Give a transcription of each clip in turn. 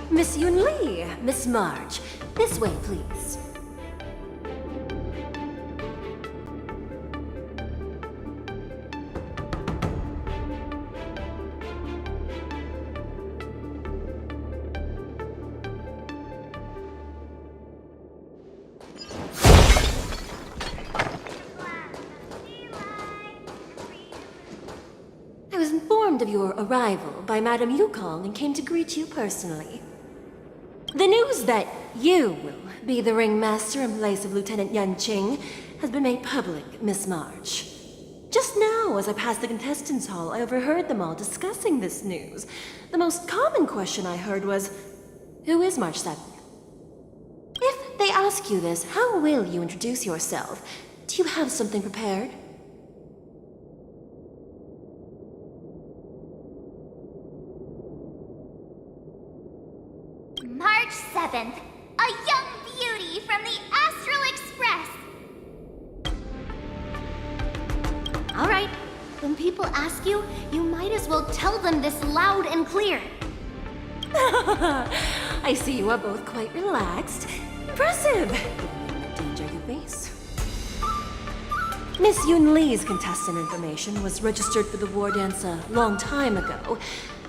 Miss Yunli, Miss March, this way, please. I was informed of your arrival by Madame Yukong and came to greet you personally. The news that you will be the ringmaster in place of Lieutenant Yanqing has been made public, Miss March. Just now, as I passed the contestants' hall, I overheard them all discussing this news. The most common question I heard was, who is March 7th? If they ask you this, how will you introduce yourself? Do you have something prepared? March 7th, a young beauty from the Astral Express. All right, when people ask you, you might as well tell them this loud and clear. I see you are both quite relaxed. Impressive! Danger you face. Miss Yunli's contestant information was registered for the war dance a long time ago.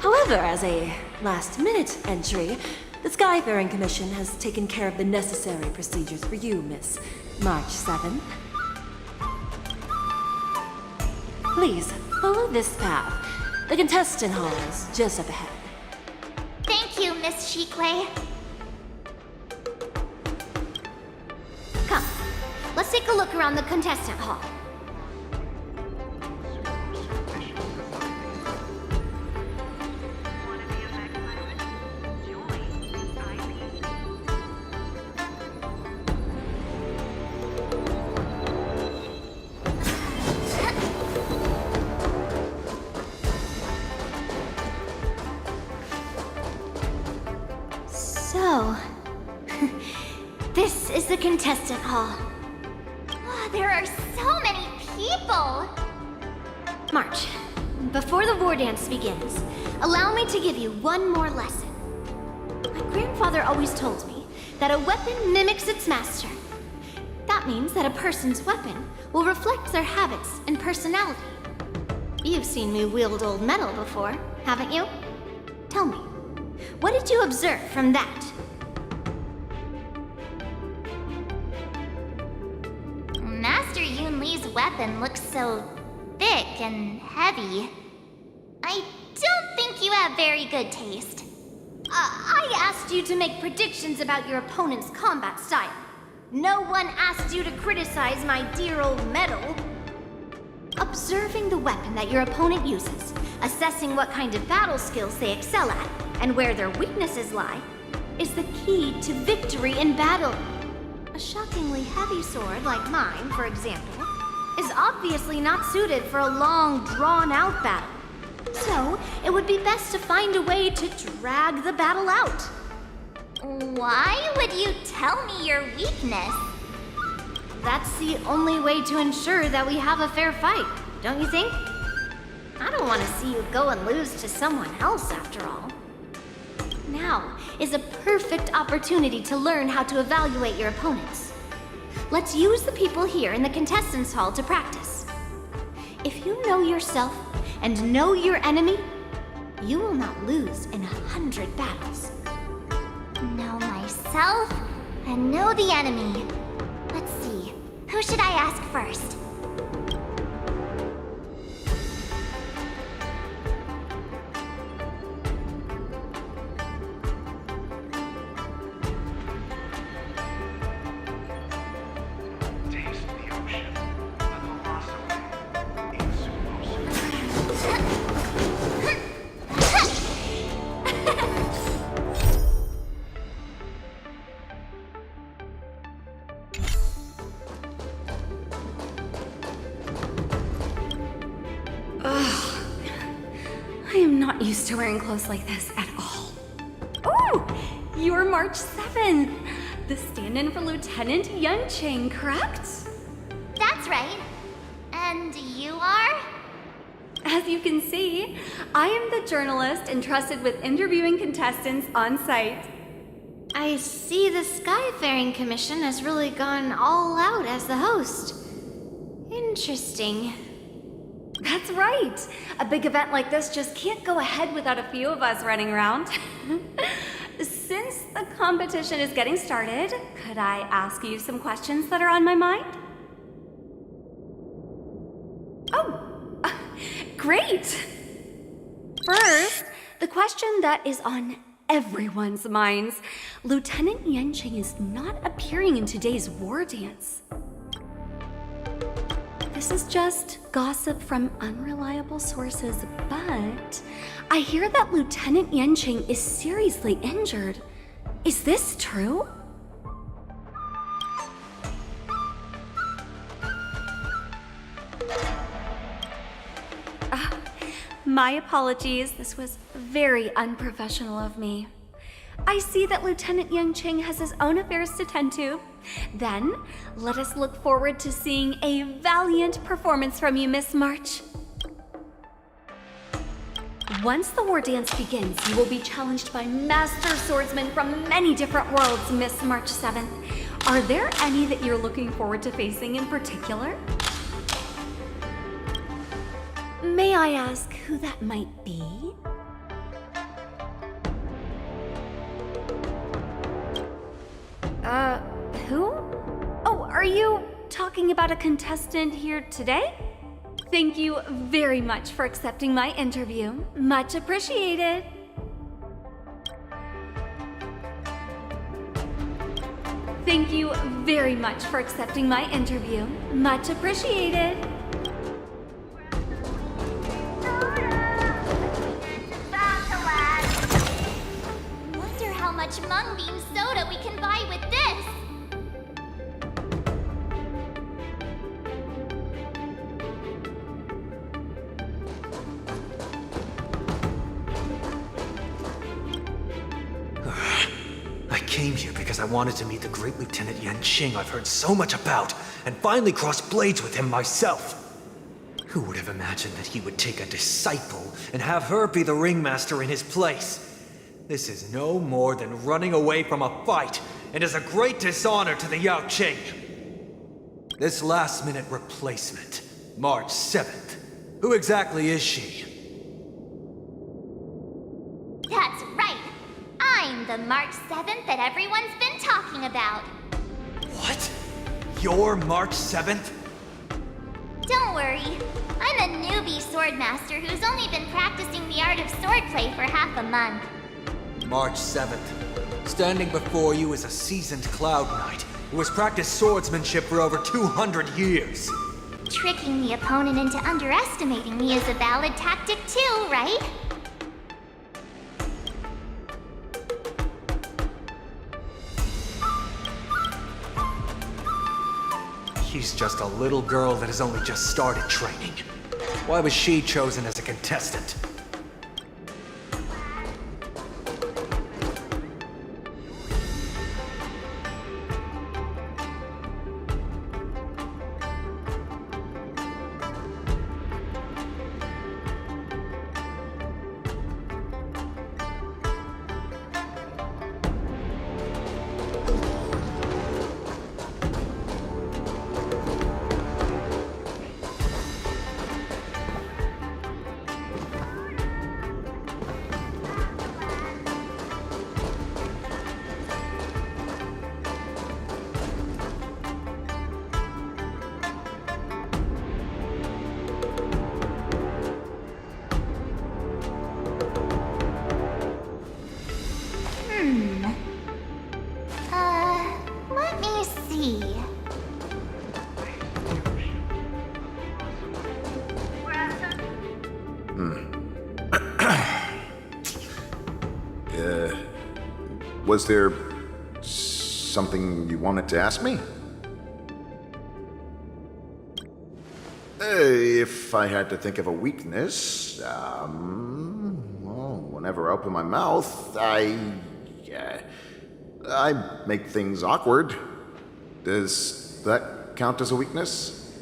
However, as a last-minute entry, the Skyfaring Commission has taken care of the necessary procedures for you, Miss March 7th. Please, follow this path. The contestant hall is just up ahead. Thank you, Miss Shikwe. Come, let's take a look around the contestant hall. So, this is the contestant hall. Oh, there are so many people! March, before the war dance begins, allow me to give you one more lesson. My grandfather always told me that a weapon mimics its master. That means that a person's weapon will reflect their habits and personality. You've seen me wield old metal before, haven't you? Tell me, what did you observe from that? Master Yunli's weapon looks so thick and heavy. I don't think you have very good taste. I asked you to make predictions about your opponent's combat style. No one asked you to criticize my dear old metal. Observing the weapon that your opponent uses, assessing what kind of battle skills they excel at, and where their weaknesses lie, is the key to victory in battle. A shockingly heavy sword like mine, for example, is obviously not suited for a long, drawn-out battle. So, it would be best to find a way to drag the battle out. Why would you tell me your weakness? That's the only way to ensure that we have a fair fight, don't you think? I don't want to see you go and lose to someone else, after all. Now is a perfect opportunity to learn how to evaluate your opponents. Let's use the people here in the contestants' hall to practice. If you know yourself and know your enemy, you will not lose in 100 battles. Know myself and know the enemy. Let's see, who should I ask first? I am not used to wearing clothes like this at all. Oh, you're March 7th, the stand-in for Lieutenant Yanqing, correct? That's right. And you are? As you can see, I am the journalist entrusted with interviewing contestants on site. I see the Skyfaring Commission has really gone all out as the host. Interesting. That's right. A big event like this just can't go ahead without a few of us running around. Since the competition is getting started, could I ask you some questions that are on my mind? Oh, great! First, the question that is on everyone's minds. Lieutenant Yanqing is not appearing in today's war dance. This is just gossip from unreliable sources, but I hear that Lieutenant Yanqing is seriously injured. Is this true? My apologies, this was very unprofessional of me. I see that Lieutenant Yanqing has his own affairs to tend to. Then, let us look forward to seeing a valiant performance from you, Miss March. Once the war dance begins, you will be challenged by master swordsmen from many different worlds, Miss March 7th. Are there any that you're looking forward to facing in particular? May I ask who that might be? Who? Oh, are you talking about a contestant here today? Thank you very much for accepting my interview. Much appreciated. Thank you very much for accepting my interview. Much appreciated. Wonder how much mung bean soda we can buy with this. I came here because I wanted to meet the great Lieutenant Yanqing I've heard so much about, and finally cross blades with him myself. Who would have imagined that he would take a disciple and have her be the ringmaster in his place? This is no more than running away from a fight, and is a great dishonor to the Yao Qing. This last-minute replacement, March 7th. Who exactly is she? That's right. I'm the March 7th that everyone's been talking about. What? You're March 7th? Don't worry. I'm a newbie swordmaster who's only been practicing the art of swordplay for half a month. March 7th. Standing before you is a seasoned Cloud Knight who has practiced swordsmanship for over 200 years. Tricking the opponent into underestimating me is a valid tactic too, right? She's just a little girl that has only just started training. Why was she chosen as a contestant? Let me see. Was there something you wanted to ask me? If I had to think of a weakness, well, whenever I open my mouth, I make things awkward. Does that count as a weakness?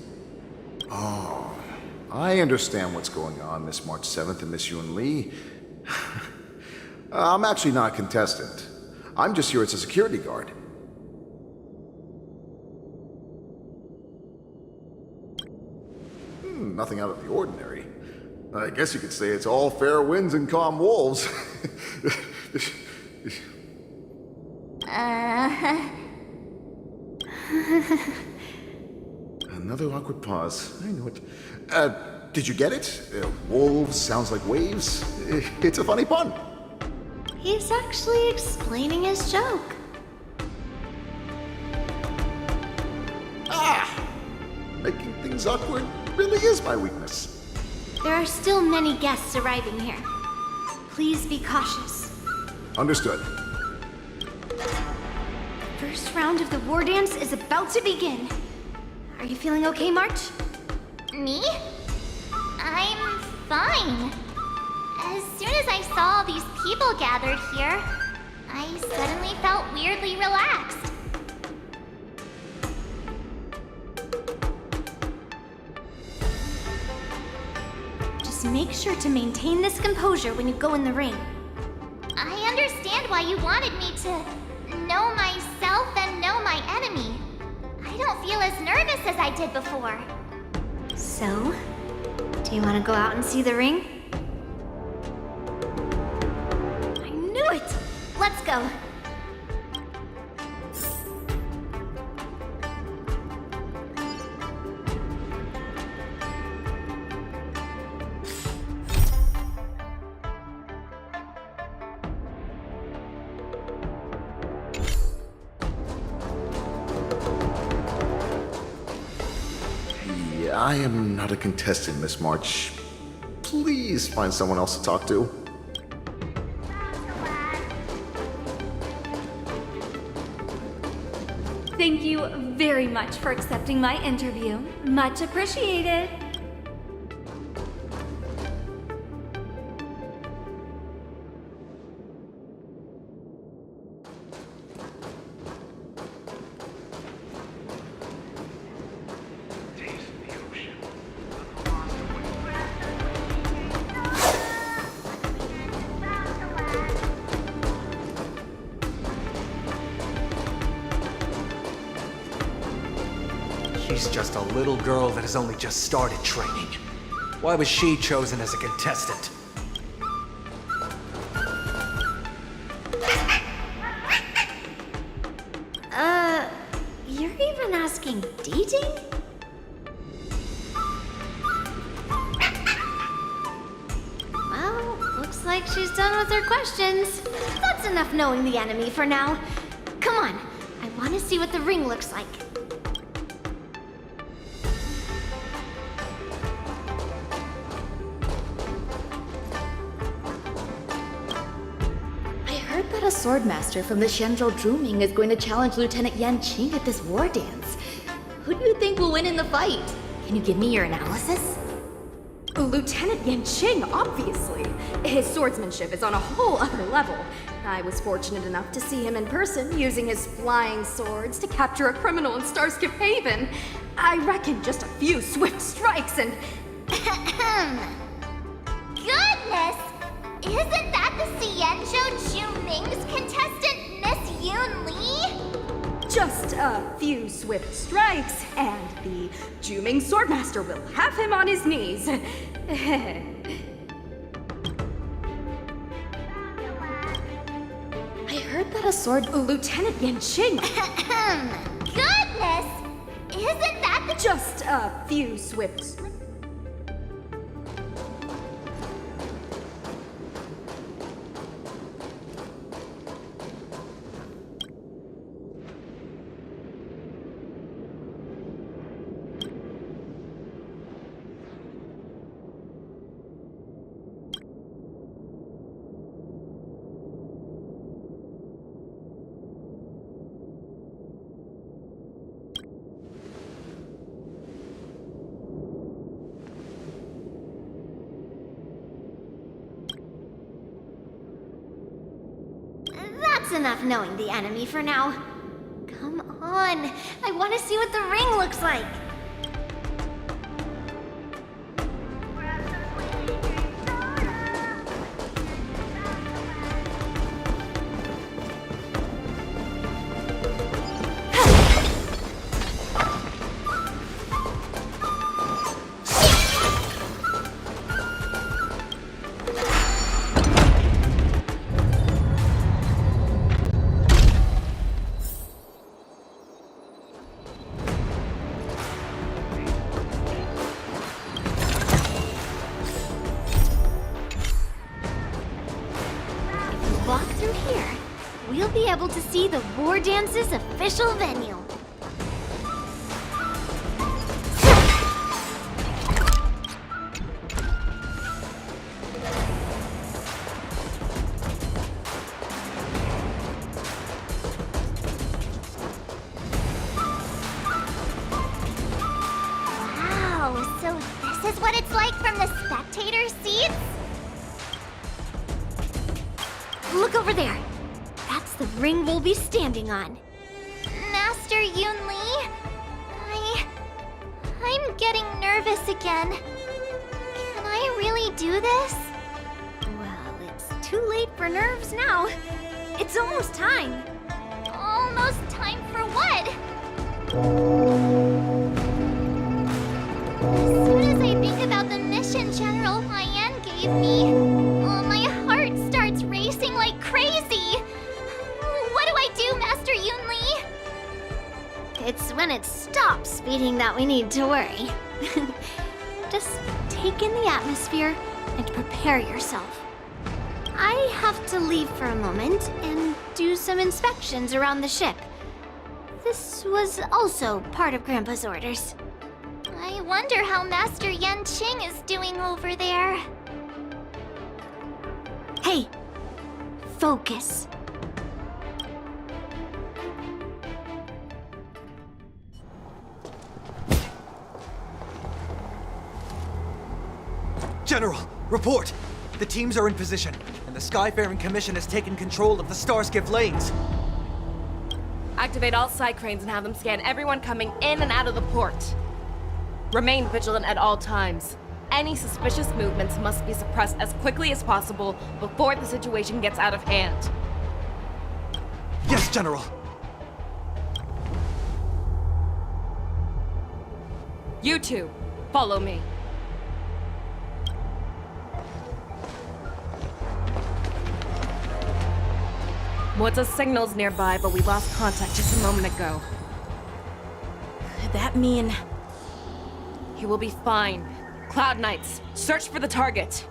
Oh, I understand what's going on, Miss March 7th and Miss Yun Lee. I'm actually not a contestant. I'm just here as a security guard. Nothing out of the ordinary. I guess you could say it's all fair winds and calm wolves. Another awkward pause. I knew it. Did you get it? Wolves sounds like waves. It's a funny pun. He's actually explaining his joke. Making things awkward really is my weakness. There are still many guests arriving here. Please be cautious. Understood. First round of the war dance is about to begin. Are you feeling okay, March? Me? I'm fine. As soon as I saw all these people gathered here, I suddenly felt weirdly relaxed. Just make sure to maintain this composure when you go in the ring. I understand why you wanted me to know myself and know my enemy. I don't feel as nervous as I did before. So, do you want to go out and see the ring? I knew it! Let's go. I am not a contestant, Miss March. Please find someone else to talk to. Thank you very much for accepting my interview. Much appreciated. She's just a little girl that has only just started training. Why was she chosen as a contestant? You're even asking dating? Well, looks like she's done with her questions. That's enough knowing the enemy for now. Come on, I want to see what the ring looks like. That a swordmaster from the Shenzhou Druming is going to challenge Lieutenant Yan Qing at this war dance. Who do you think will win in the fight? Can you give me your analysis? Lieutenant Yan Qing, obviously. His swordsmanship is on a whole other level. I was fortunate enough to see him in person, using his flying swords to capture a criminal in Starskip Haven. I reckon just a few swift strikes and... Goodness! Isn't that the Xianzhou Juming's contestant, Miss Yun Lee? Just a few swift strikes, and the Juming swordmaster will have him on his knees. I heard that a sword... Lieutenant Yan Qing! Goodness! Isn't that the... Just a few swift strikes. That's enough knowing the enemy for now. Come on, I want to see what the ring looks like. able to see the War Dance's official venue. Wow, so this is what it's like from the spectator seats? Look over there. That's the ring we'll be standing on. Master Yoon Lee? I'm getting nervous again. Can I really do this? Well, it's too late for nerves now. It's almost time. Almost time for what? As soon as I think about the mission General Hyen gave me, my heart starts racing like crazy. What do I do, Master Yoon Lee? It's when it stops beating that we need to worry. Just take in the atmosphere and prepare yourself. I have to leave for a moment and do some inspections around the ship. This was also part of Grandpa's orders. I wonder how Master Yen Qing is doing over there. Hey, focus. General, report! The teams are in position, and the Skyfaring Commission has taken control of the Starskiff lanes. Activate all side cranes and have them scan everyone coming in and out of the port. Remain vigilant at all times. Any suspicious movements must be suppressed as quickly as possible before the situation gets out of hand. Yes, General! You two, follow me. What's signals nearby, but we lost contact just a moment ago. Could that mean... He will be fine. Cloud Knights, search for the target.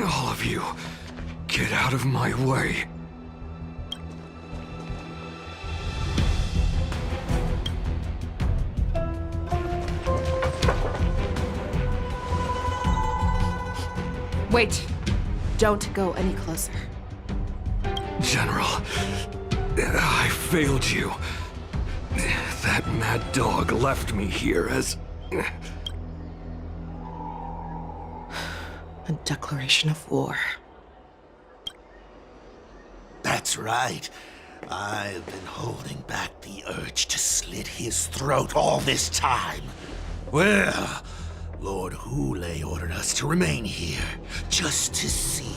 All of you, get out of my way. Wait. Don't go any closer. General, I failed you. That mad dog left me here as... A declaration of war. That's right. I've been holding back the urge to slit his throat all this time. Well, Lord Hule ordered us to remain here, just to see.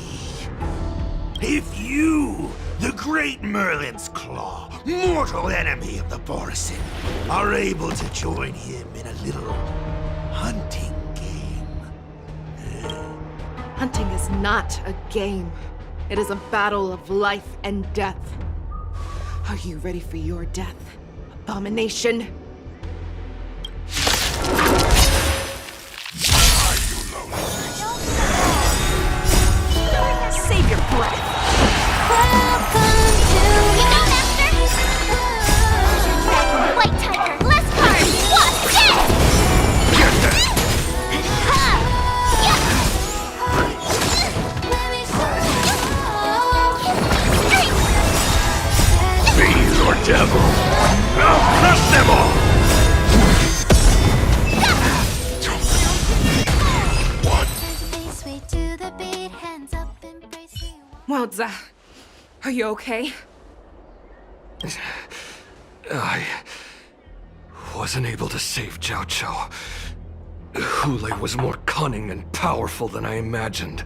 If you, the great Merlin's Claw, mortal enemy of the Borisin, are able to join him in a little hunting game. Hunting is not a game. It is a battle of life and death. Are you ready for your death, abomination? Save your breath. White Tiger, less cards! Watch this! Fiend or devil, I'll crush them all! Wowza, are you okay? I wasn't able to save Jiao Chou. Hule was more cunning and powerful than I imagined.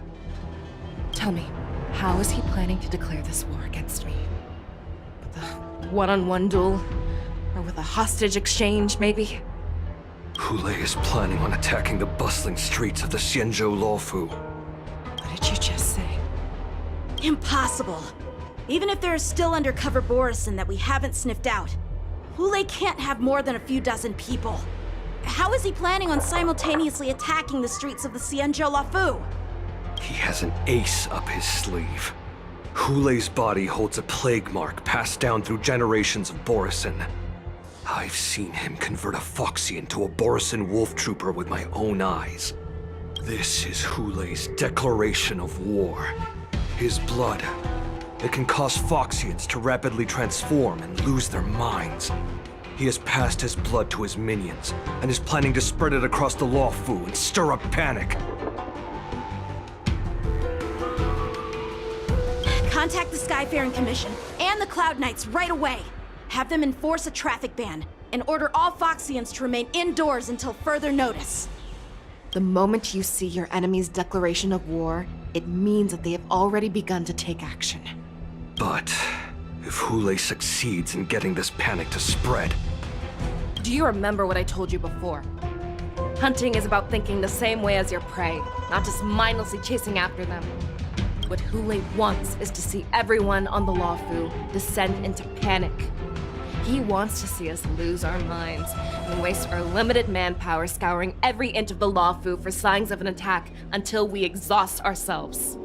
Tell me, How is he planning to declare this war against me? With a one-on-one duel? Or with a hostage exchange, maybe? Hulei is planning on attacking the bustling streets of the Xianzhou Lawfu. What did you just say? Impossible. Even if there are still undercover Borisin that we haven't sniffed out, Hulei can't have more than a few dozen people. How is he planning on simultaneously attacking the streets of the Xianzhou Lawfu? He has an ace up his sleeve. Hulei's body holds a plague mark passed down through generations of Borisin. I've seen him convert a Foxy into a Borisin wolf trooper with my own eyes. This is Hulei's declaration of war. His blood. It can cause Foxians to rapidly transform and lose their minds. He has passed his blood to his minions, and is planning to spread it across the Lawfu and stir up panic. Contact the Skyfaring Commission and the Cloud Knights right away. Have them enforce a traffic ban and order all Foxians to remain indoors until further notice. The moment you see your enemy's declaration of war, it means that they have already begun to take action. But if Hulei succeeds in getting this panic to spread... Do you remember what I told you before? Hunting is about thinking the same way as your prey, not just mindlessly chasing after them. What Hulei wants is to see everyone on the Lawfu descend into panic. He wants to see us lose our minds and waste our limited manpower scouring every inch of the Lawfu for signs of an attack until we exhaust ourselves.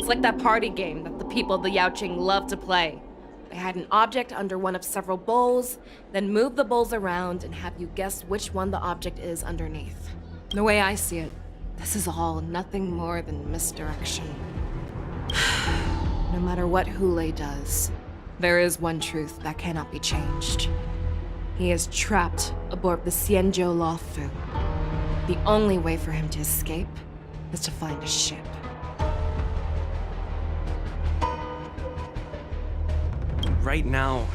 It's like that party game that the people of the Yaoqing love to play. They hide an object under one of several bowls, then move the bowls around and have you guess which one the object is underneath. The way I see it, this is all nothing more than misdirection. No matter what Hulei does, there is one truth that cannot be changed. He is trapped aboard the Xianzhou Lawfu. The only way for him to escape is to find a ship. Right now,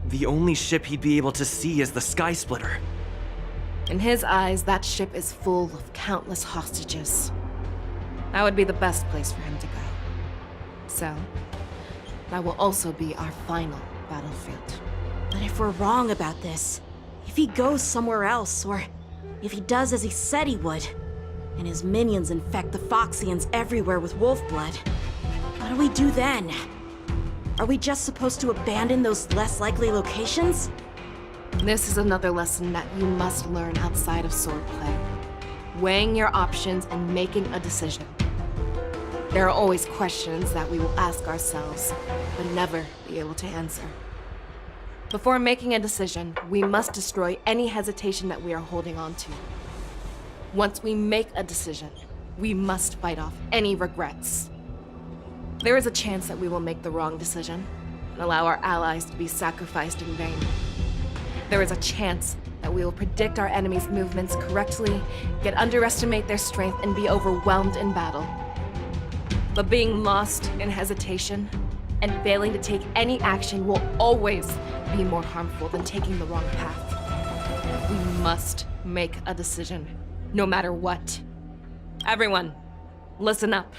the only ship he'd be able to see is the Sky Splitter. In his eyes, that ship is full of countless hostages. That would be the best place for him to go. So, that will also be our final battlefield. But if we're wrong about this, if he goes somewhere else, or if he does as he said he would, and his minions infect the Foxians everywhere with wolf blood, what do we do then? Are we just supposed to abandon those less likely locations? This is another lesson that you must learn outside of swordplay. Weighing your options and making a decision. There are always questions that we will ask ourselves, but never be able to answer. Before making a decision, we must destroy any hesitation that we are holding on to. Once we make a decision, we must fight off any regrets. There is a chance that we will make the wrong decision and allow our allies to be sacrificed in vain. There is a chance that we will predict our enemy's movements correctly, yet underestimate their strength and be overwhelmed in battle. But being lost in hesitation and failing to take any action will always be more harmful than taking the wrong path. We must make a decision, no matter what. Everyone, listen up.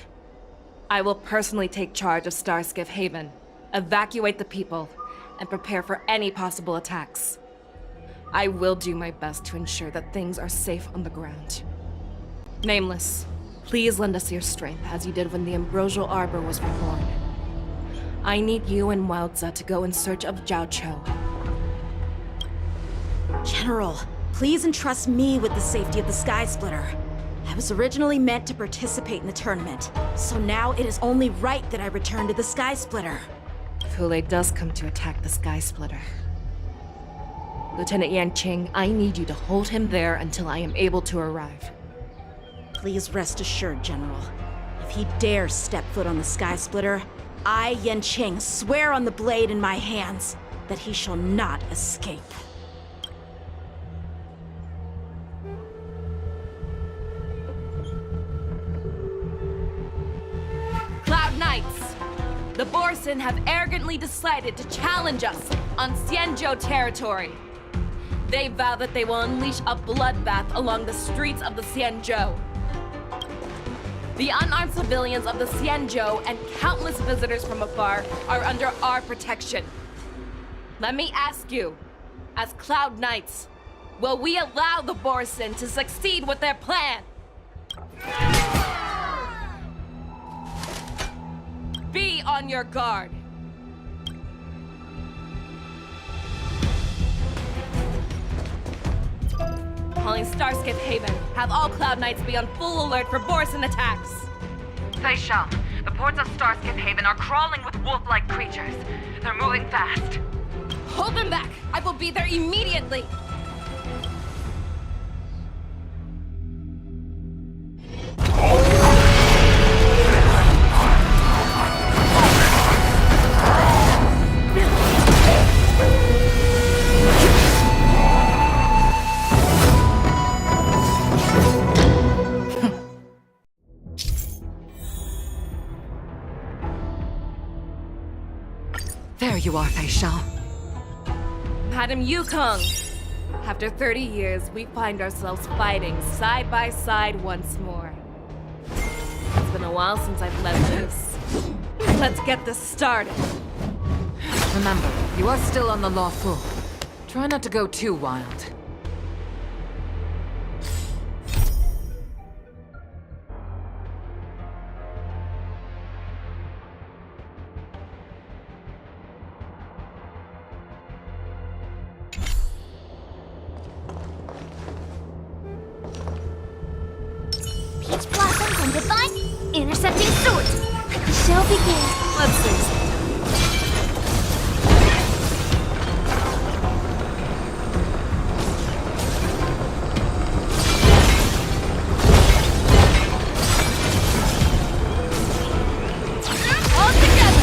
I will personally take charge of Starskiff Haven, evacuate the people, and prepare for any possible attacks. I will do my best to ensure that things are safe on the ground. Nameless, please lend us your strength as you did when the Ambrosial Arbor was reborn. I need you and Wildza to go in search of Zhao Cho. General, please entrust me with the safety of the Sky Splitter. I was originally meant to participate in the tournament, so now it is only right that I return to the Sky Splitter. If Hulei does come to attack the Sky Splitter, Lieutenant Yanqing, I need you to hold him there until I am able to arrive. Please rest assured, General. If he dares step foot on the Sky Splitter, I, Yanqing, swear on the blade in my hands that he shall not escape. Cloud Knights! The Borisin have arrogantly decided to challenge us on Xianzhou territory. They vow that they will unleash a bloodbath along the streets of the Xianzhou. The unarmed civilians of the Xianzhou and countless visitors from afar are under our protection. Let me ask you, as Cloud Knights, will we allow the Borisin to succeed with their plan? Be on your guard. Calling Starskip Haven. Have all Cloud Knights be on full alert for Borisin attacks. They shall. The ports of Starskip Haven are crawling with wolf-like creatures. They're moving fast. Hold them back! I will be there immediately! There you are, Fei Shao. Madam Yukong! After 30 years, we find ourselves fighting side by side once more. It's been a while since I've led this. Let's get this started. Remember, you are still on the lawful. Try not to go too wild. Peach blossoms and divine intercepting swords. Let the show begin. Let's see. All together!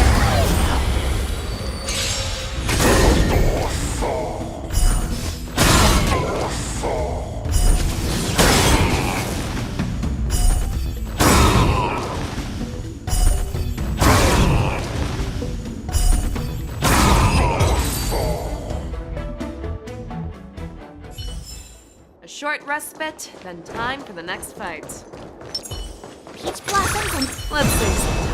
A short respite, then time for the next fight. Peach blossoms and Let's see.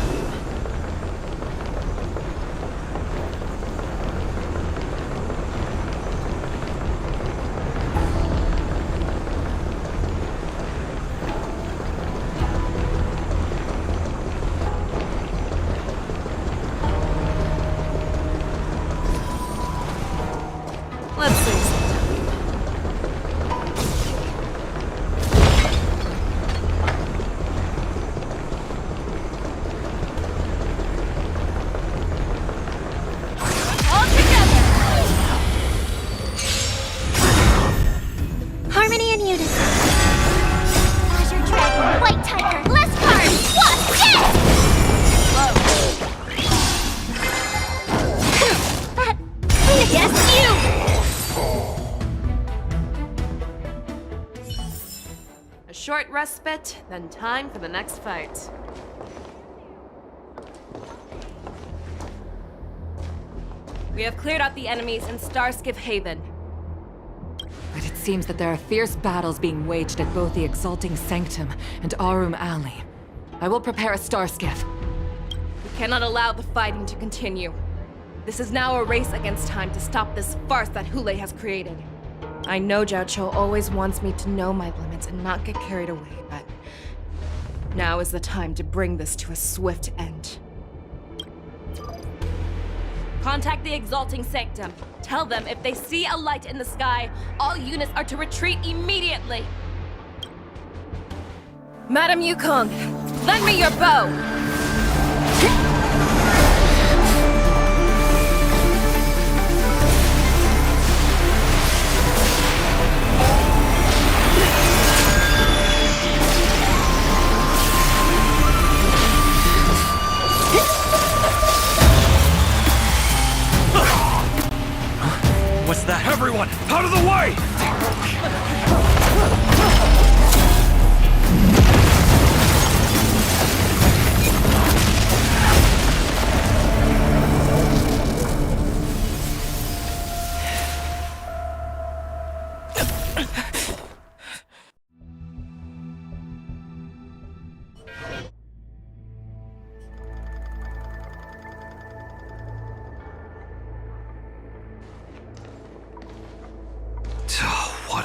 Let's see. All together! harmony and unison. Azure Dragon, White Tiger, Bless Card, Wasp, yes! That against you! A short respite, then time for the next fight. We have cleared out the enemies in Starskip Haven. But it seems that there are fierce battles being waged at both the Exalting Sanctum and Arum Alley. I will prepare a star skiff. We cannot allow the fighting to continue. This is now a race against time to stop this farce that Hule has created. I know Zhao Cho always wants me to know my limits and not get carried away, but now is the time to bring this to a swift end. Contact the Exalting Sanctum. Tell them if they see a light in the sky, all units are to retreat immediately. Madam Yukong, lend me your bow! What's that? Everyone, out of the way!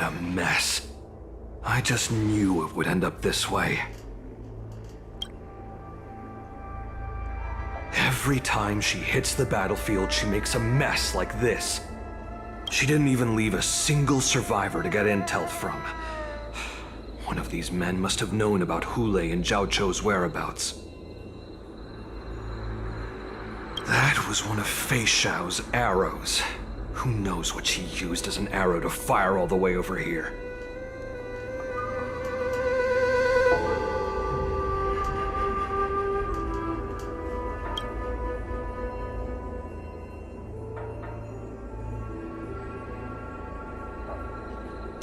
a mess. I just knew it would end up this way. Every time she hits the battlefield, she makes a mess like this. She didn't even leave a single survivor to get intel from. One of these men must have known about Hule and Zhao Chou's whereabouts. That was one of Fei Xiao's arrows. Who knows what she used as an arrow to fire all the way over here?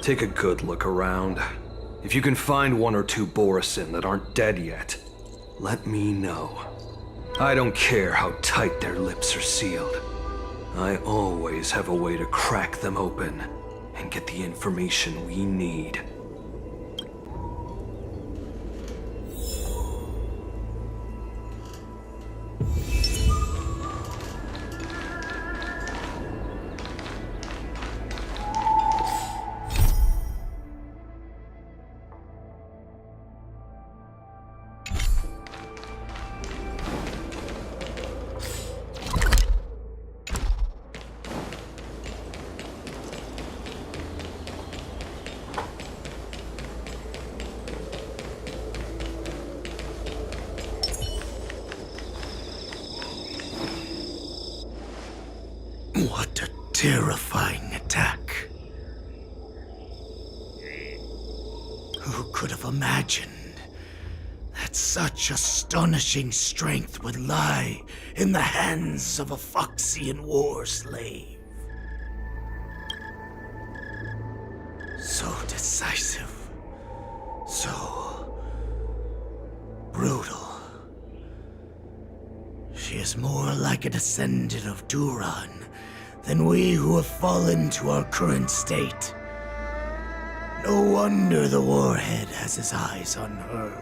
Take a good look around. If you can find one or two Borisin that aren't dead yet, let me know. I don't care how tight their lips are sealed. I always have a way to crack them open and get the information we need. What a terrifying attack. Who could have imagined that such astonishing strength would lie in the hands of a Foxian war slave? So decisive, so brutal. She is more like a descendant of Duran than we who have fallen to our current state. No wonder the Warhead has his eyes on her.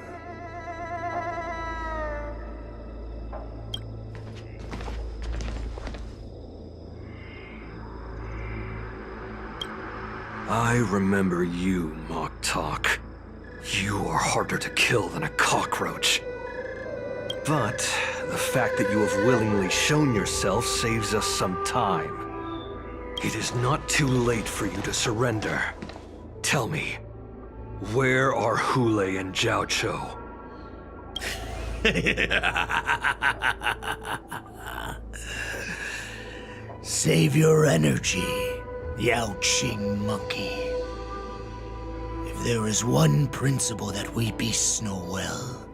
I remember you, Mock Talk. You are harder to kill than a cockroach. But the fact that you have willingly shown yourself saves us some time. It is not too late for you to surrender. Tell me, where are Hule and Zhao Chou? Save your energy, Yao Qing monkey. If there is one principle that we beasts know well,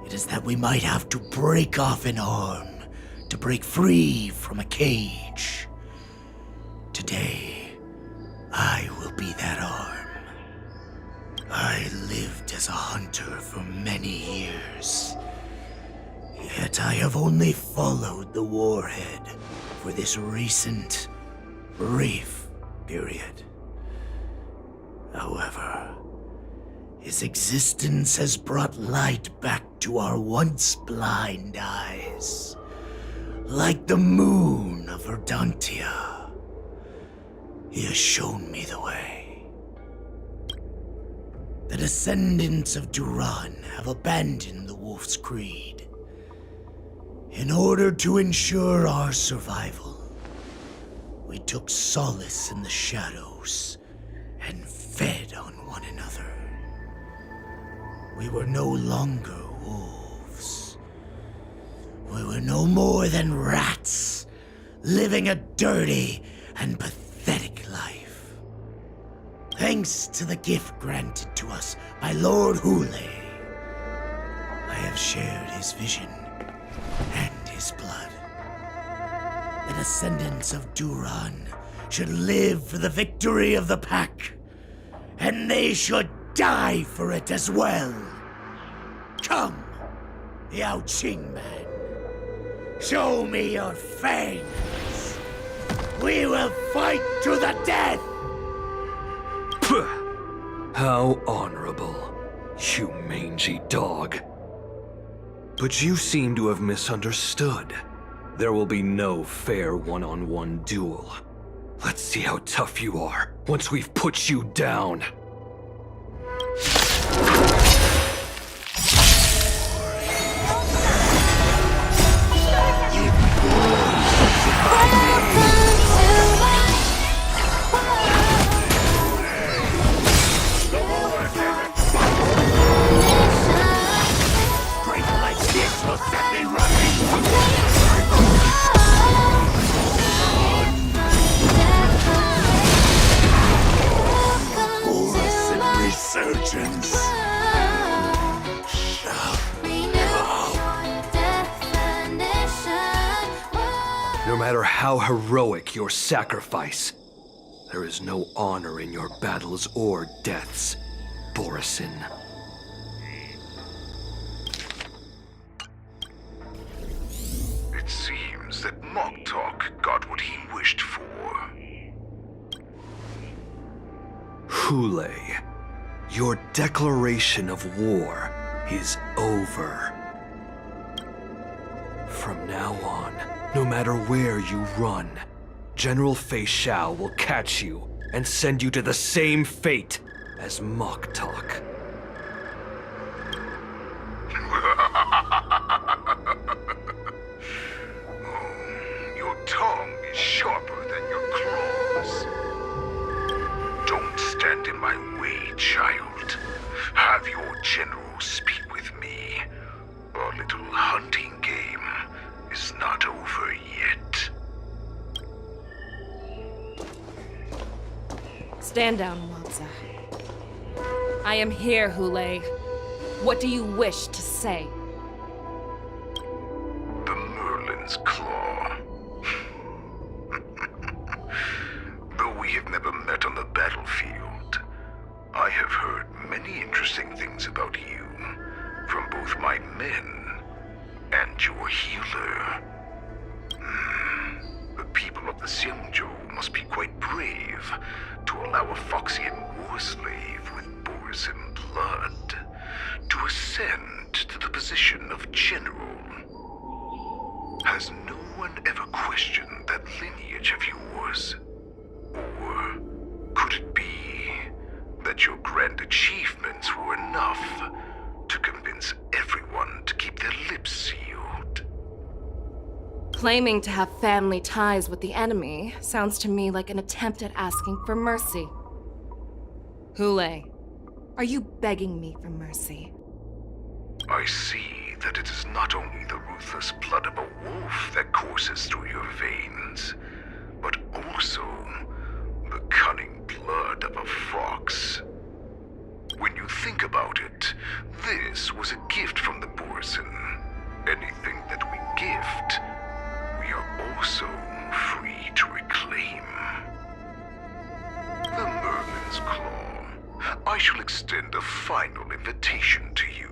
it is that we might have to break off an arm to break free from a cage. Today, I will be that arm. I lived as a hunter for many years, yet I have only followed the Warhead for this recent, brief period. However, his existence has brought light back to our once blind eyes, like the moon of Verdantia. He has shown me the way. The descendants of Duran have abandoned the Wolf's Creed. In order to ensure our survival, we took solace in the shadows and fed on one another. We were no longer wolves. We were no more than rats, living a dirty and pathetic life. Thanks to the gift granted to us by Lord Hule, I have shared his vision and his blood. The descendants of Duran should live for the victory of the Pack, and they should die for it as well. Come, Yao Qing man. Show me your fangs. We will fight to the death! How honorable, you mangy dog. But you seem to have misunderstood. There will be no fair one-on-one duel. Let's see how tough you are. once we've put you down. Resurgence. No matter how heroic your sacrifice, there is no honor in your battles or deaths, Borisin. It seems that Moktok got what he wished for. Hule, your declaration of war is over. From now on, no matter where you run, General Fei Xiao will catch you and send you to the same fate as Moktok. Your tongue is sharper than your claws. Don't stand in my way, child. Have your general speak with me. Our little hunting game is not over yet. Stand down, Walza. I am here, Hule. What do you wish to say? The Merlin's Claw. Though we have never met on the battlefield, I have heard many interesting things about you from both my men and your healer. The people of the Xiangzhou must be quite brave to allow a Foxian war slave with Borisin blood to ascend to the position of general. Has no one ever questioned that lineage of yours? Or could it be that your grand achievements were enough to convince everyone to keep their lips sealed? Claiming to have family ties with the enemy sounds to me like an attempt at asking for mercy. Hule, are you begging me for mercy? I see that it is not only the ruthless blood of a wolf that courses through your veins, but also the cunning blood of a fox. When you think about it, this was a gift from the Borisin. Anything that we gift, we are also free to reclaim. The Merlin's Claw. I shall extend a final invitation to you.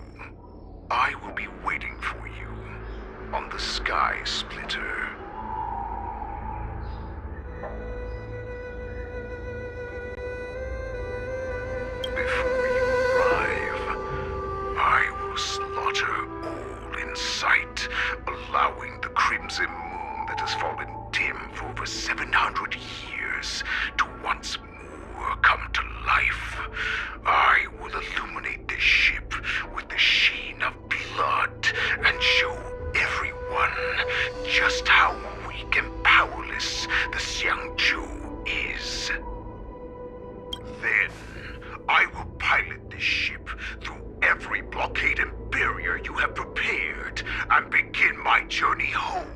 I will be waiting for you on the Sky Splitter. Before you arrive, I will slaughter all in sight, allowing the crimson moon that has fallen dim for over 700 years to once more come to life. I will illuminate this ship with the sheen of blood and show everyone just how weak and powerless the Xiangzhou is. Then, I will pilot this ship through every blockade and barrier you have prepared and begin my journey home.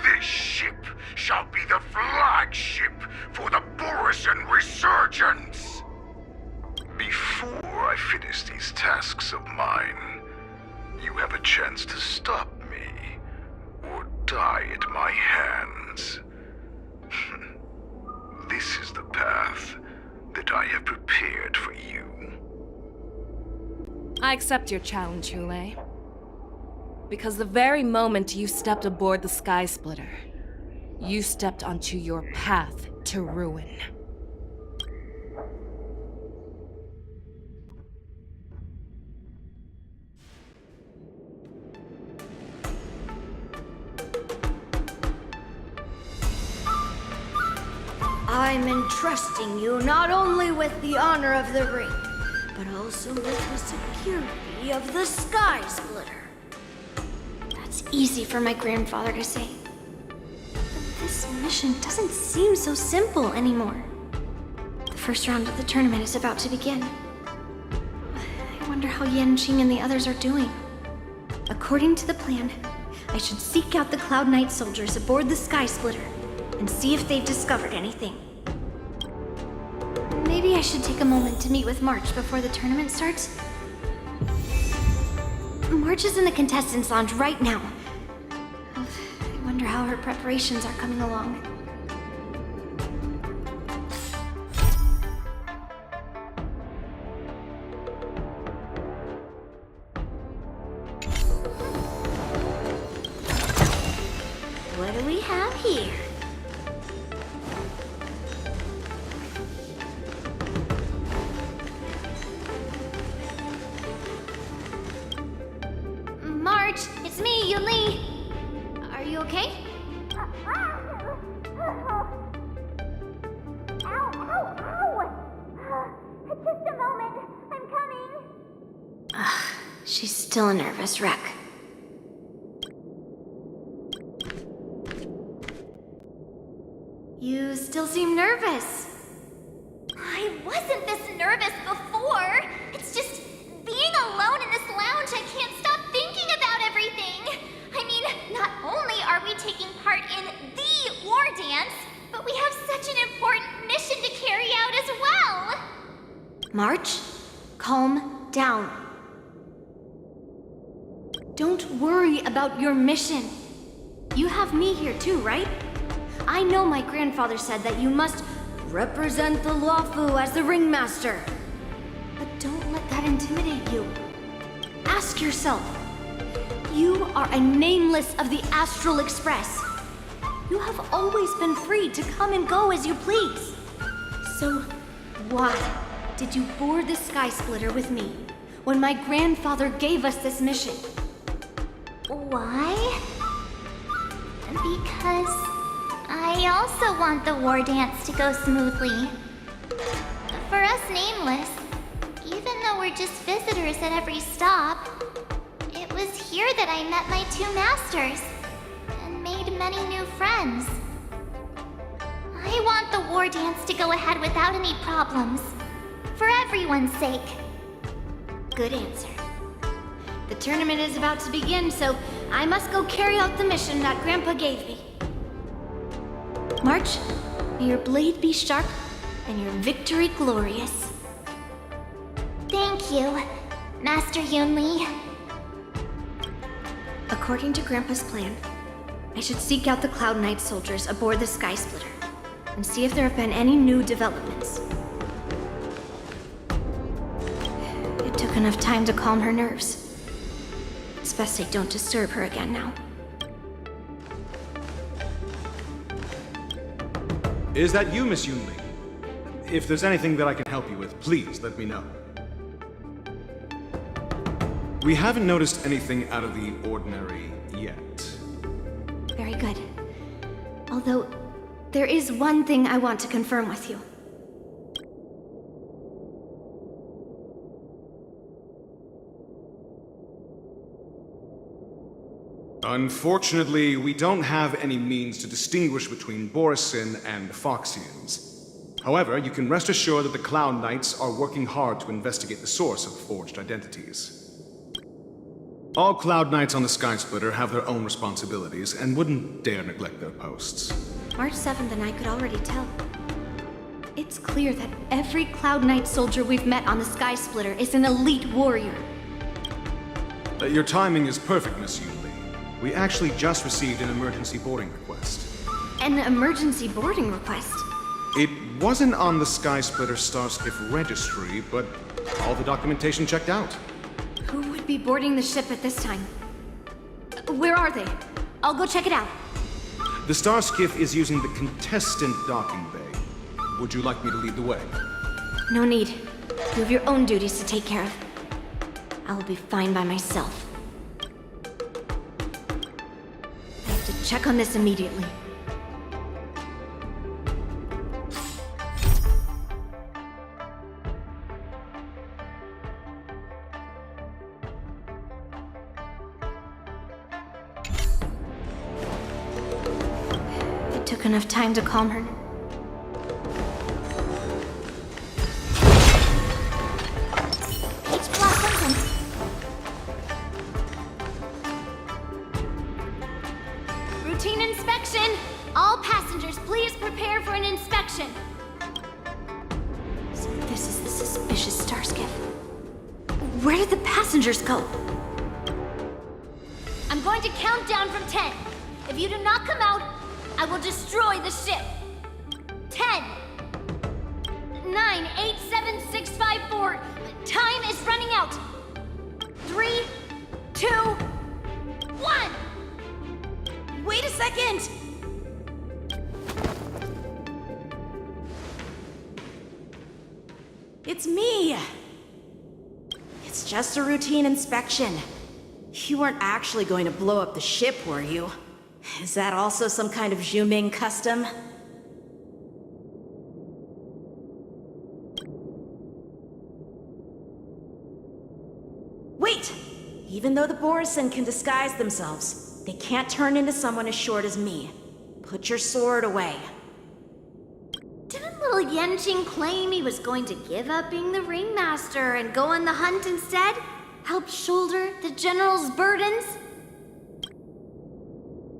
This ship shall be the flagship for the Borisin Resurgence. Before I finish these tasks of mine, you have a chance to stop me or die at my hands. This is the path that I have prepared for you. I accept your challenge, Hule. Because the very moment you stepped aboard the Sky Splitter, you stepped onto your path to ruin. I'm entrusting you not only with the honor of the ring, but also with the security of the Sky Splitter. That's easy for my grandfather to say. But this mission doesn't seem so simple anymore. The first round of the tournament is about to begin. I wonder how Yanqing and the others are doing. According to the plan, I should seek out the Cloud Knight soldiers aboard the Sky Splitter and see if they've discovered anything. Maybe I should take a moment to meet with March before the tournament starts. March is in the contestants' lounge right now. I wonder how her preparations are coming along. What do we have here? March, it's me, Yunli. Are you okay? Just a moment. I'm coming. She's still a nervous wreck. You still seem nervous. I wasn't this nervous before. It's just being alone in this lounge, I can't stop thinking about everything. I mean, not only are we taking part in the war dance, but we have such an important mission to carry out as well. March, calm down. Don't worry about your mission. You have me here too, right? I know my grandfather said that you must represent the Luofu as the ringmaster. But don't let that intimidate you. Ask yourself, you are a nameless of the Astral Express. You have always been free to come and go as you please. So why did you board the Sky Splitter with me when my grandfather gave us this mission? Why? Because I also want the war dance to go smoothly. For us nameless, even though we're just visitors at every stop, it was here that I met my two masters and made many new friends. I want the war dance to go ahead without any problems, for everyone's sake. Good answer. The tournament is about to begin, so I must go carry out the mission that Grandpa gave me. March, may your blade be sharp and your victory glorious. Thank you, Master Yunli. According to Grandpa's plan, I should seek out the Cloud Knight soldiers aboard the Sky Splitter and see if there have been any new developments. It took enough time to calm her nerves. It's best I don't disturb her again now. Is that you, Miss Yunli? If there's anything that I can help you with, please let me know. We haven't noticed anything out of the ordinary yet. Very good. Although, there is one thing I want to confirm with you. Unfortunately, we don't have any means to distinguish between Borisin and the Foxians. However, you can rest assured that the Cloud Knights are working hard to investigate the source of the forged identities. All Cloud Knights on the Sky Splitter have their own responsibilities and wouldn't dare neglect their posts. March 7th and I could already tell. It's clear that every Cloud Knight soldier we've met on the Sky Splitter is an elite warrior. Your timing is perfect, Miss Yunli. We actually just received an emergency boarding request. An emergency boarding request? It wasn't on the Sky Splitter Starskiff registry, but all the documentation checked out. Who would be boarding the ship at this time? Where are they? I'll go check it out. The Starskiff is using the contestant docking bay. Would you like me to lead the way? No need. You have your own duties to take care of. I will be fine by myself. I have to check on this immediately. took enough time to calm her. H blossom. Routine inspection! All passengers, please prepare for an inspection. So this is the suspicious Starskiff. Where did the passengers go? I'm going to count down from 10. If you do not come out, I will destroy the ship. 10, 9, 8, 7, 6, 5, 4. Time is running out. 3, 2, 1. Wait a second! It's me! It's just a routine inspection. You weren't actually going to blow up the ship, were you? Is that also some kind of Zhuming custom? Wait! Even though the Borisin can disguise themselves, they can't turn into someone as short as me. Put your sword away. Didn't little Yanqing claim he was going to give up being the ringmaster and go on the hunt instead? Help shoulder the general's burdens?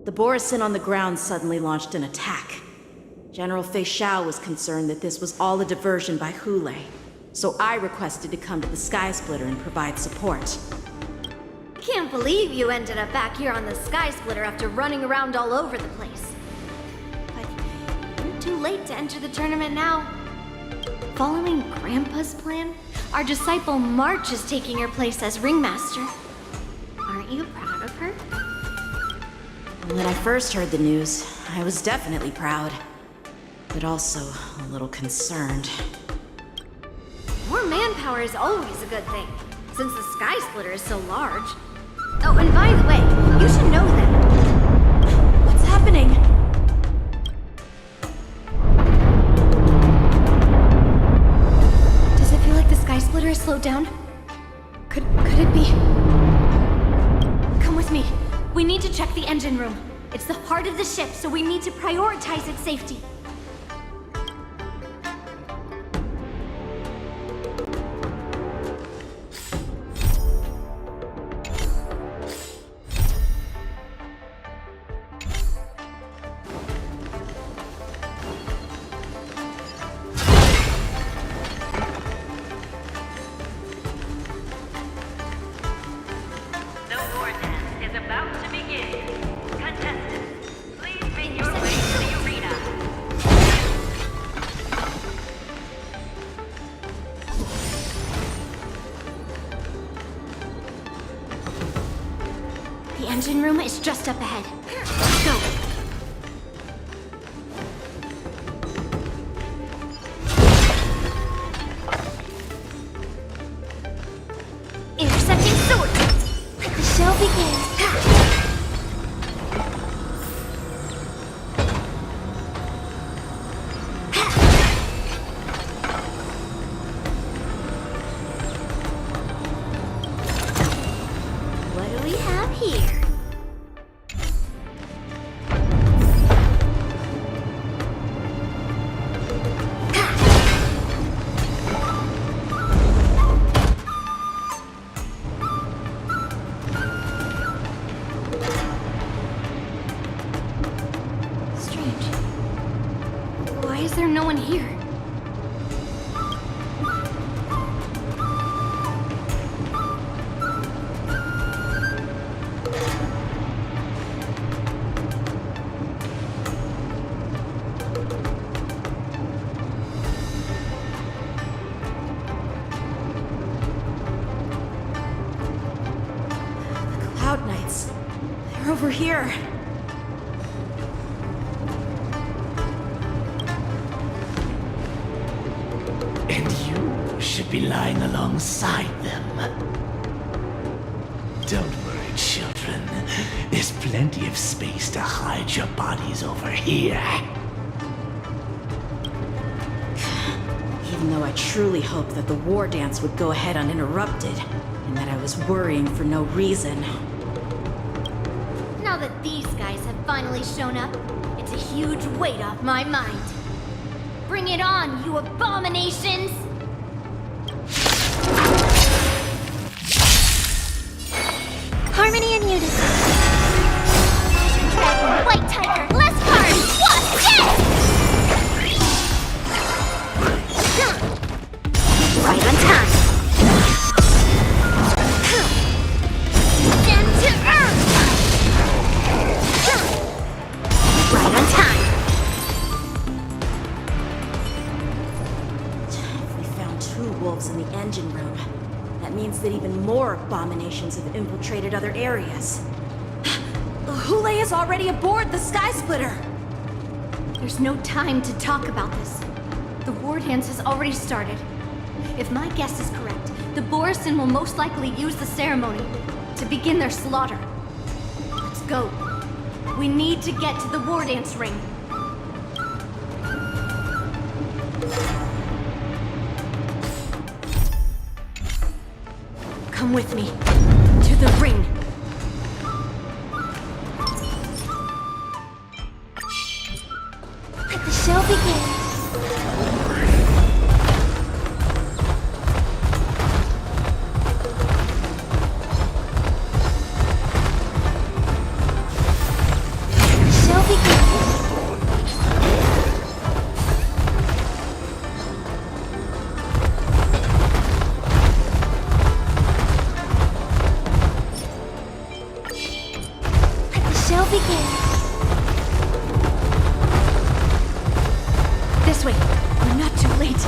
The Borisin on the ground suddenly launched an attack. General Fei Xiao was concerned that this was all a diversion by Hule, so I requested to come to the Sky Splitter and provide support. Can't believe you ended up back here on the Sky Splitter after running around all over the place. But you're too late to enter the tournament now. Following Grandpa's plan, our disciple March is taking her place as ringmaster. Aren't you proud of her? When I first heard the news, I was definitely proud, but also a little concerned. More manpower is always a good thing, since the Sky Splitter is so large. Oh, and by the way, you should know that. What's happening? Does it feel like the Sky Splitter has slowed down? Could it be? Come with me. We need to check the engine room. It's the heart of the ship, so we need to prioritize its safety. The engine room is just up ahead. Let's go. Intercepting sword. Let the show begin. What do we have here? Strange. Why is there no one here? Cloud Knights. They're over here. And you should be lying alongside them. Don't worry, children. There's plenty of space to hide your bodies over here. Even though I truly hoped that the war dance would go ahead uninterrupted, and that I was worrying for no reason. Now that these guys have finally shown up. It's a huge weight off my mind. Bring it on, you abominations! Harmony and unison. Dragon, white tiger, less cards! What? Yes! Right on time. Down to earth! Right on time. If we found 2 wolves in the engine room, that means that even more abominations have infiltrated other areas. Hule is already aboard the Sky Splitter! There's no time to talk about this. The war dance has already started. If my guess is correct, the Borisin will most likely use the ceremony to begin their slaughter. Let's go. We need to get to the war dance ring. Come with me. To the ring. Let the show begin. This way. We're not too late.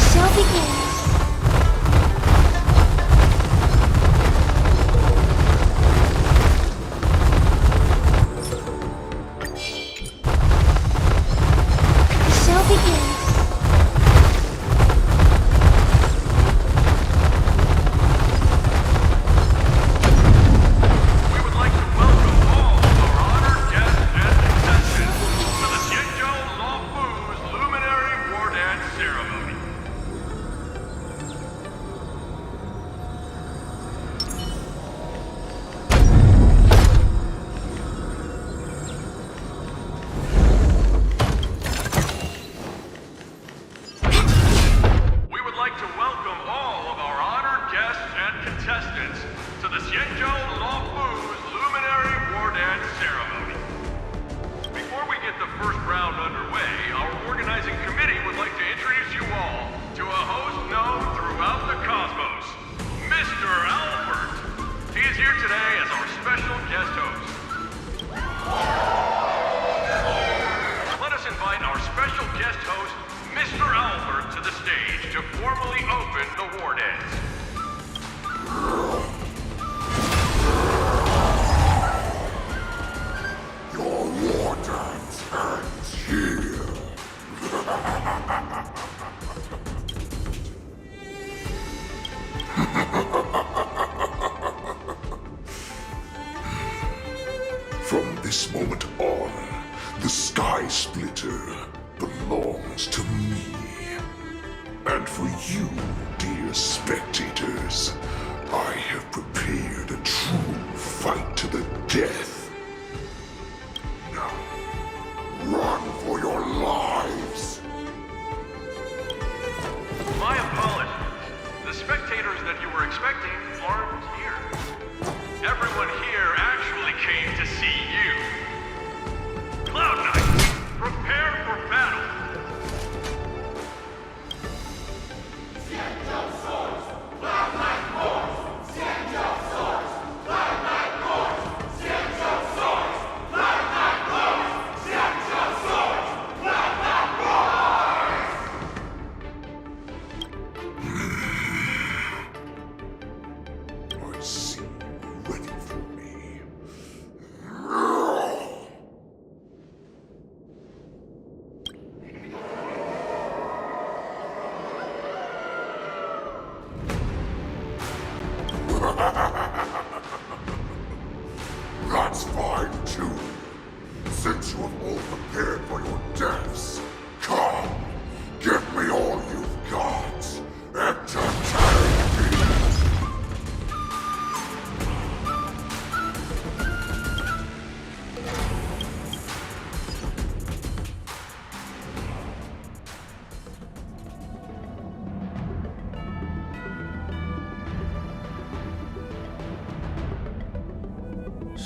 Show begin. Show begin. From this moment on, the Sky Splitter belongs to me. And for you, dear spectators, I have prepared a true fight to the death. Now, run for your lives! My apologies. The spectators that you were expecting aren't here. Everyone here actually came to see you. Cloud Knight, prepare for battle!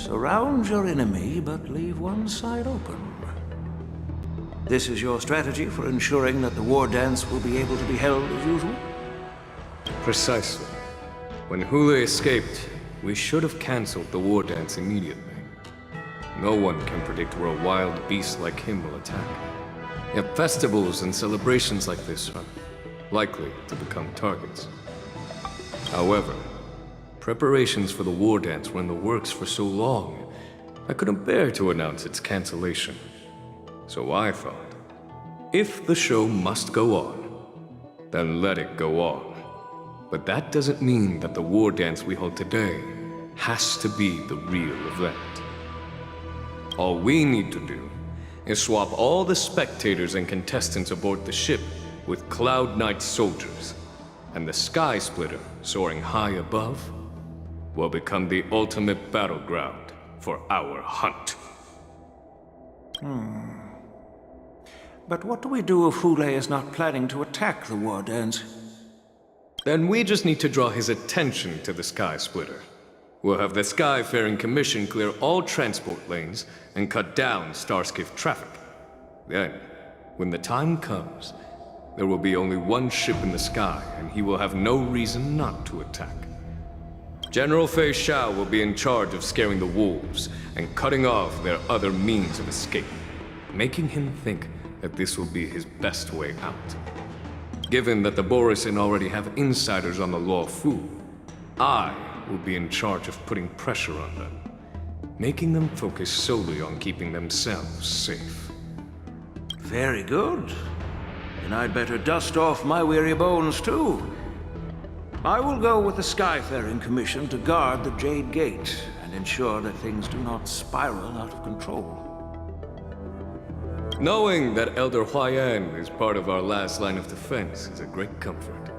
Surround your enemy, but leave one side open. This is your strategy for ensuring that the war dance will be able to be held as usual? Precisely. When Hule escaped, we should have cancelled the war dance immediately. No one can predict where a wild beast like him will attack. Yet festivals and celebrations like this are likely to become targets. However, preparations for the war dance were in the works for so long, I couldn't bear to announce its cancellation. So I thought, if the show must go on, then let it go on. But that doesn't mean that the war dance we hold today has to be the real event. All we need to do is swap all the spectators and contestants aboard the ship with Cloud Knight soldiers, and the Sky Splitter, soaring high above, will become the ultimate battleground for our hunt. But what do we do if Hule is not planning to attack the war dance? Then we just need to draw his attention to the Sky Splitter. We'll have the Skyfaring Commission clear all transport lanes and cut down Starskiff traffic. Then, when the time comes, there will be only one ship in the sky, and he will have no reason not to attack. General Fei Shao will be in charge of scaring the wolves and cutting off their other means of escape, making him think that this will be his best way out. Given that the Borisin already have insiders on the Luo Fu, I will be in charge of putting pressure on them, making them focus solely on keeping themselves safe. Very good. Then I'd better dust off my weary bones too. I will go with the Skyfaring Commission to guard the Jade Gate and ensure that things do not spiral out of control. Knowing that Elder Huayan is part of our last line of defense is a great comfort.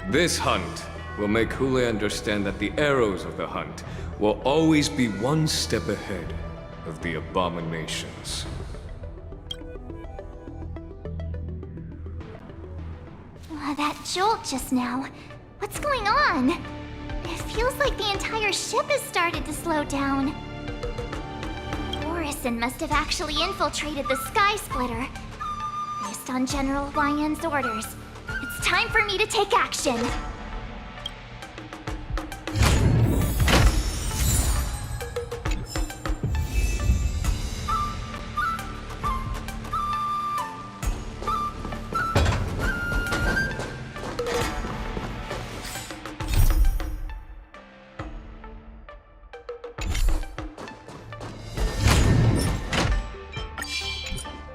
This hunt will make Hule understand that the arrows of the hunt will always be one step ahead of the abominations. That jolt just now. What's going on? It feels like the entire ship has started to slow down. Borisin must have actually infiltrated the Sky Splitter. Based on General Huayan's orders, it's time for me to take action.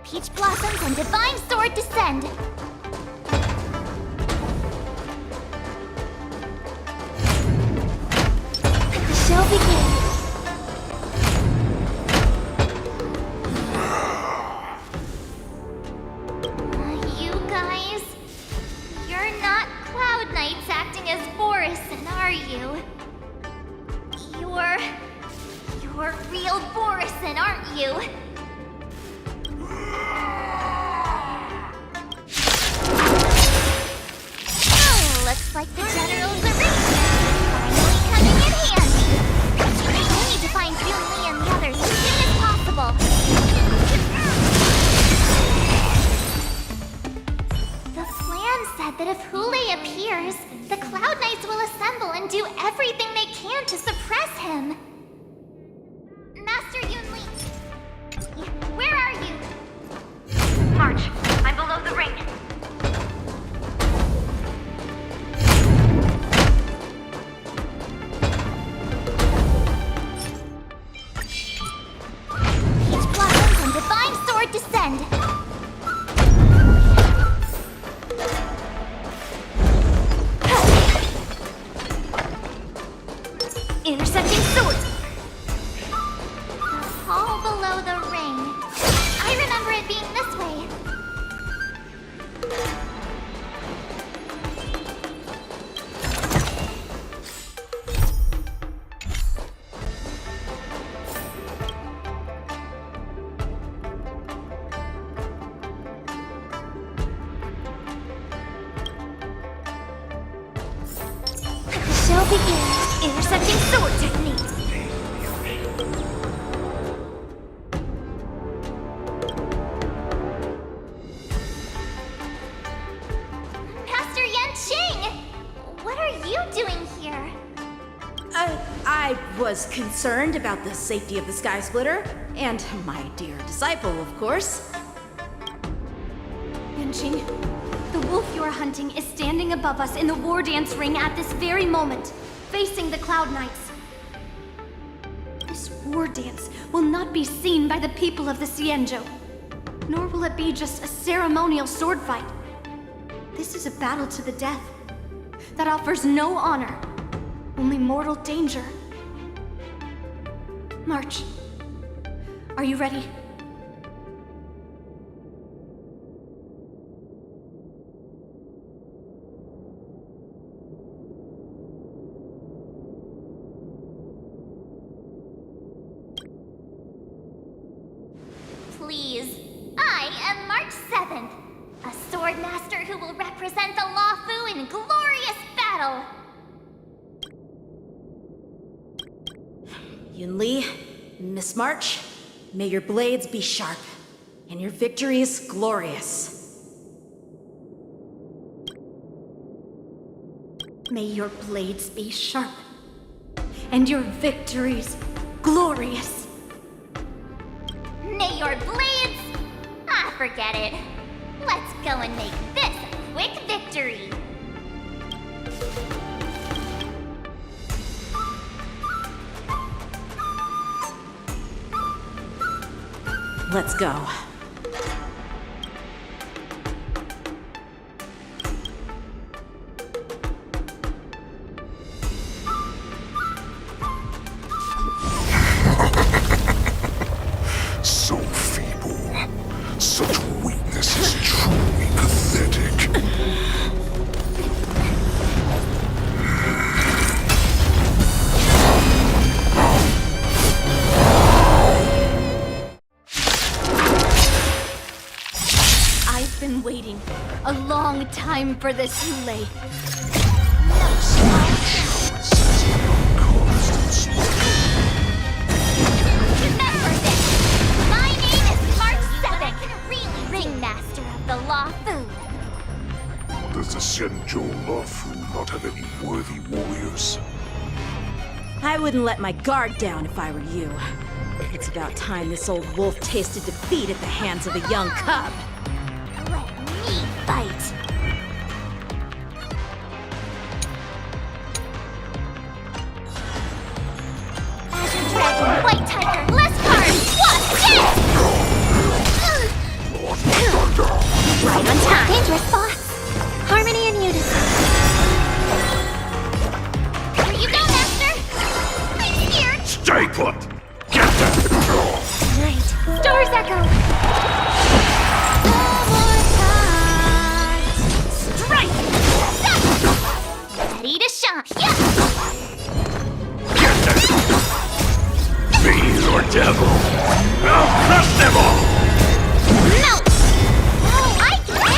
Peach Blossoms and Divine Sword descend! The show begins! You guys... You're not Cloud Knights acting as Borisin, are you? You're real Borisin, aren't you? Looks like the General's arrangement is finally coming in handy. We need to find Yunli and the others as soon as possible. The plan said that if Hule appears, the Cloud Knights will assemble and do everything they can to suppress him. Master Yunli, where are you? March, I'm below the ring. Divine Sword descend! Intercepting sword! The hall below the ring. I remember it being this way. Shall begin intercepting sword technique. concerned about the safety of the Sky Splitter, and my dear disciple, of course. Yanqing, the wolf you are hunting is standing above us in the war dance ring at this very moment, facing the Cloud Knights. This war dance will not be seen by the people of the Xianzhou, nor will it be just a ceremonial sword fight. This is a battle to the death that offers no honor, only mortal danger. March. Are you ready? Please, I am March 7th, a sword master who will represent the Luofu in glorious battle. Yunli, Miss March, may your blades be sharp, and your victories glorious. May your blades be sharp, and your victories glorious. May your blades... Ah, forget it. Let's go and make this a quick victory. Let's go. So feeble. Such weakness is truly pathetic. I've been waiting a long time for this, Yulei. Remember this! My name is March 7th, Ringmaster of the Luofu. Does the Xianzhou Luofu not have any worthy warriors? I wouldn't let my guard down if I were you. It's about time this old wolf tasted defeat at the hands of a young cub. Let me fight. Azure Dragon, White Tiger, Leskard, what's this? Right on time. Dangerous, boss. Harmony and unison. Here you go, Master. I'm scared. Stay put! Get them! Right. Stars echo. Strike! Ready to shine. Yeah. Fiend or devil! I'll crush them all! No! I get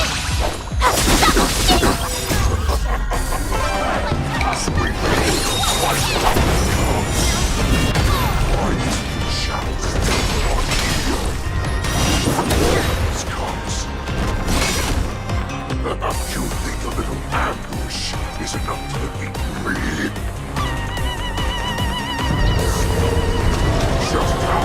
You think a little ambush is enough to defeat me? Just how?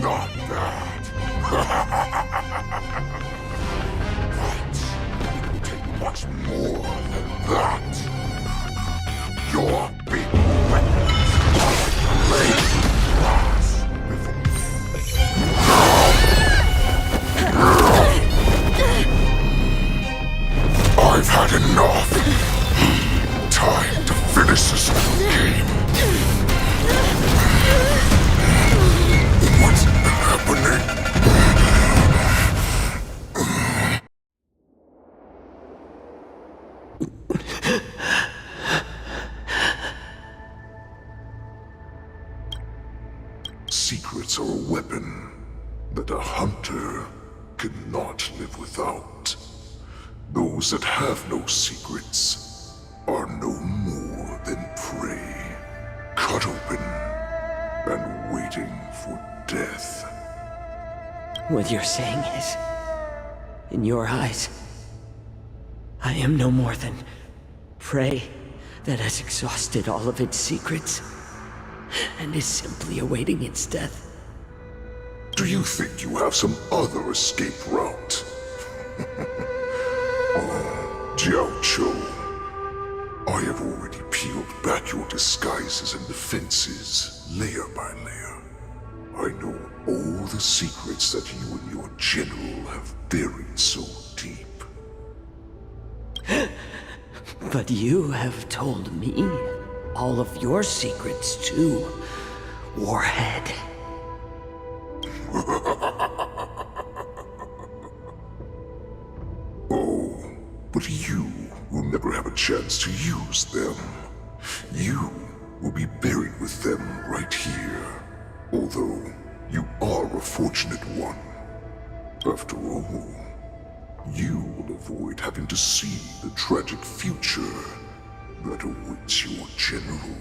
Not bad. But it will take much more than that. Your big weapons are laid glass I've had enough. Time to finish this game. What's happening? Secrets are a weapon that a hunter cannot live without. Those that have no secrets are no more than prey, cut open and waiting for death. What you're saying is, in your eyes, I am no more than prey that has exhausted all of its secrets and is simply awaiting its death. Do you think you have some other escape route? Oh, Jiao Cho, I have already peeled back your disguises and defenses, layer by layer. I know all the secrets that you and your general have buried so deep. But you have told me all of your secrets too, Warhead. Oh, but you will never have a chance to use them. You will be buried with them right here. Although, you are a fortunate one. After all, you will avoid having to see the tragic future that awaits your general.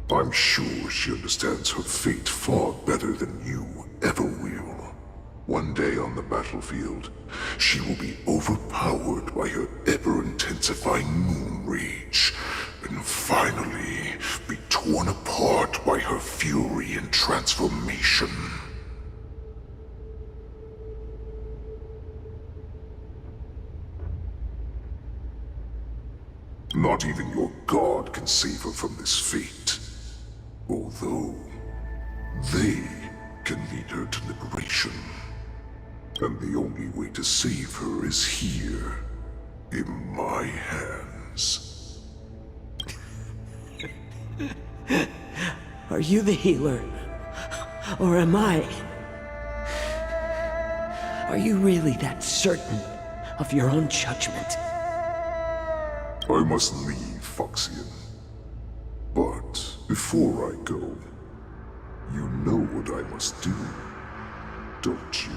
I'm sure she understands her fate far better than you ever will. One day on the battlefield, she will be overpowered by her ever-intensifying moon rage, and finally be torn apart by her fury and transformation. Not even your god can save her from this fate. Although, they can lead her to liberation. And the only way to save her is here, in my hands. Are you the healer? Or am I? Are you really that certain of your own judgment? I must leave, Foxian. But before I go, you know what I must do, don't you?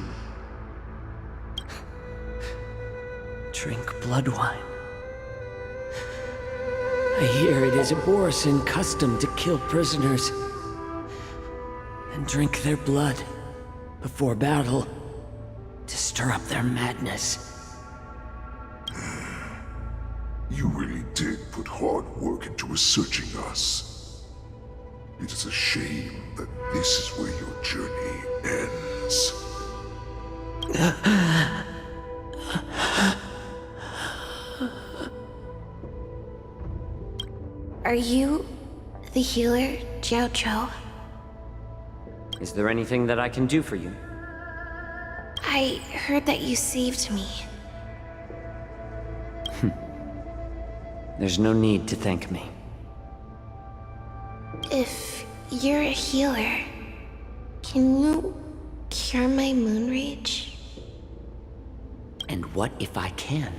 Drink blood wine. I hear it is a Borisin custom to kill prisoners and drink their blood before battle to stir up their madness. You really did put hard work into researching us. It is a shame that this is where your journey ends. Are you the healer, Jiao Cho? Is there anything that I can do for you? I heard that you saved me. There's no need to thank me. If you're a healer, can you cure my moon rage? And what if I can?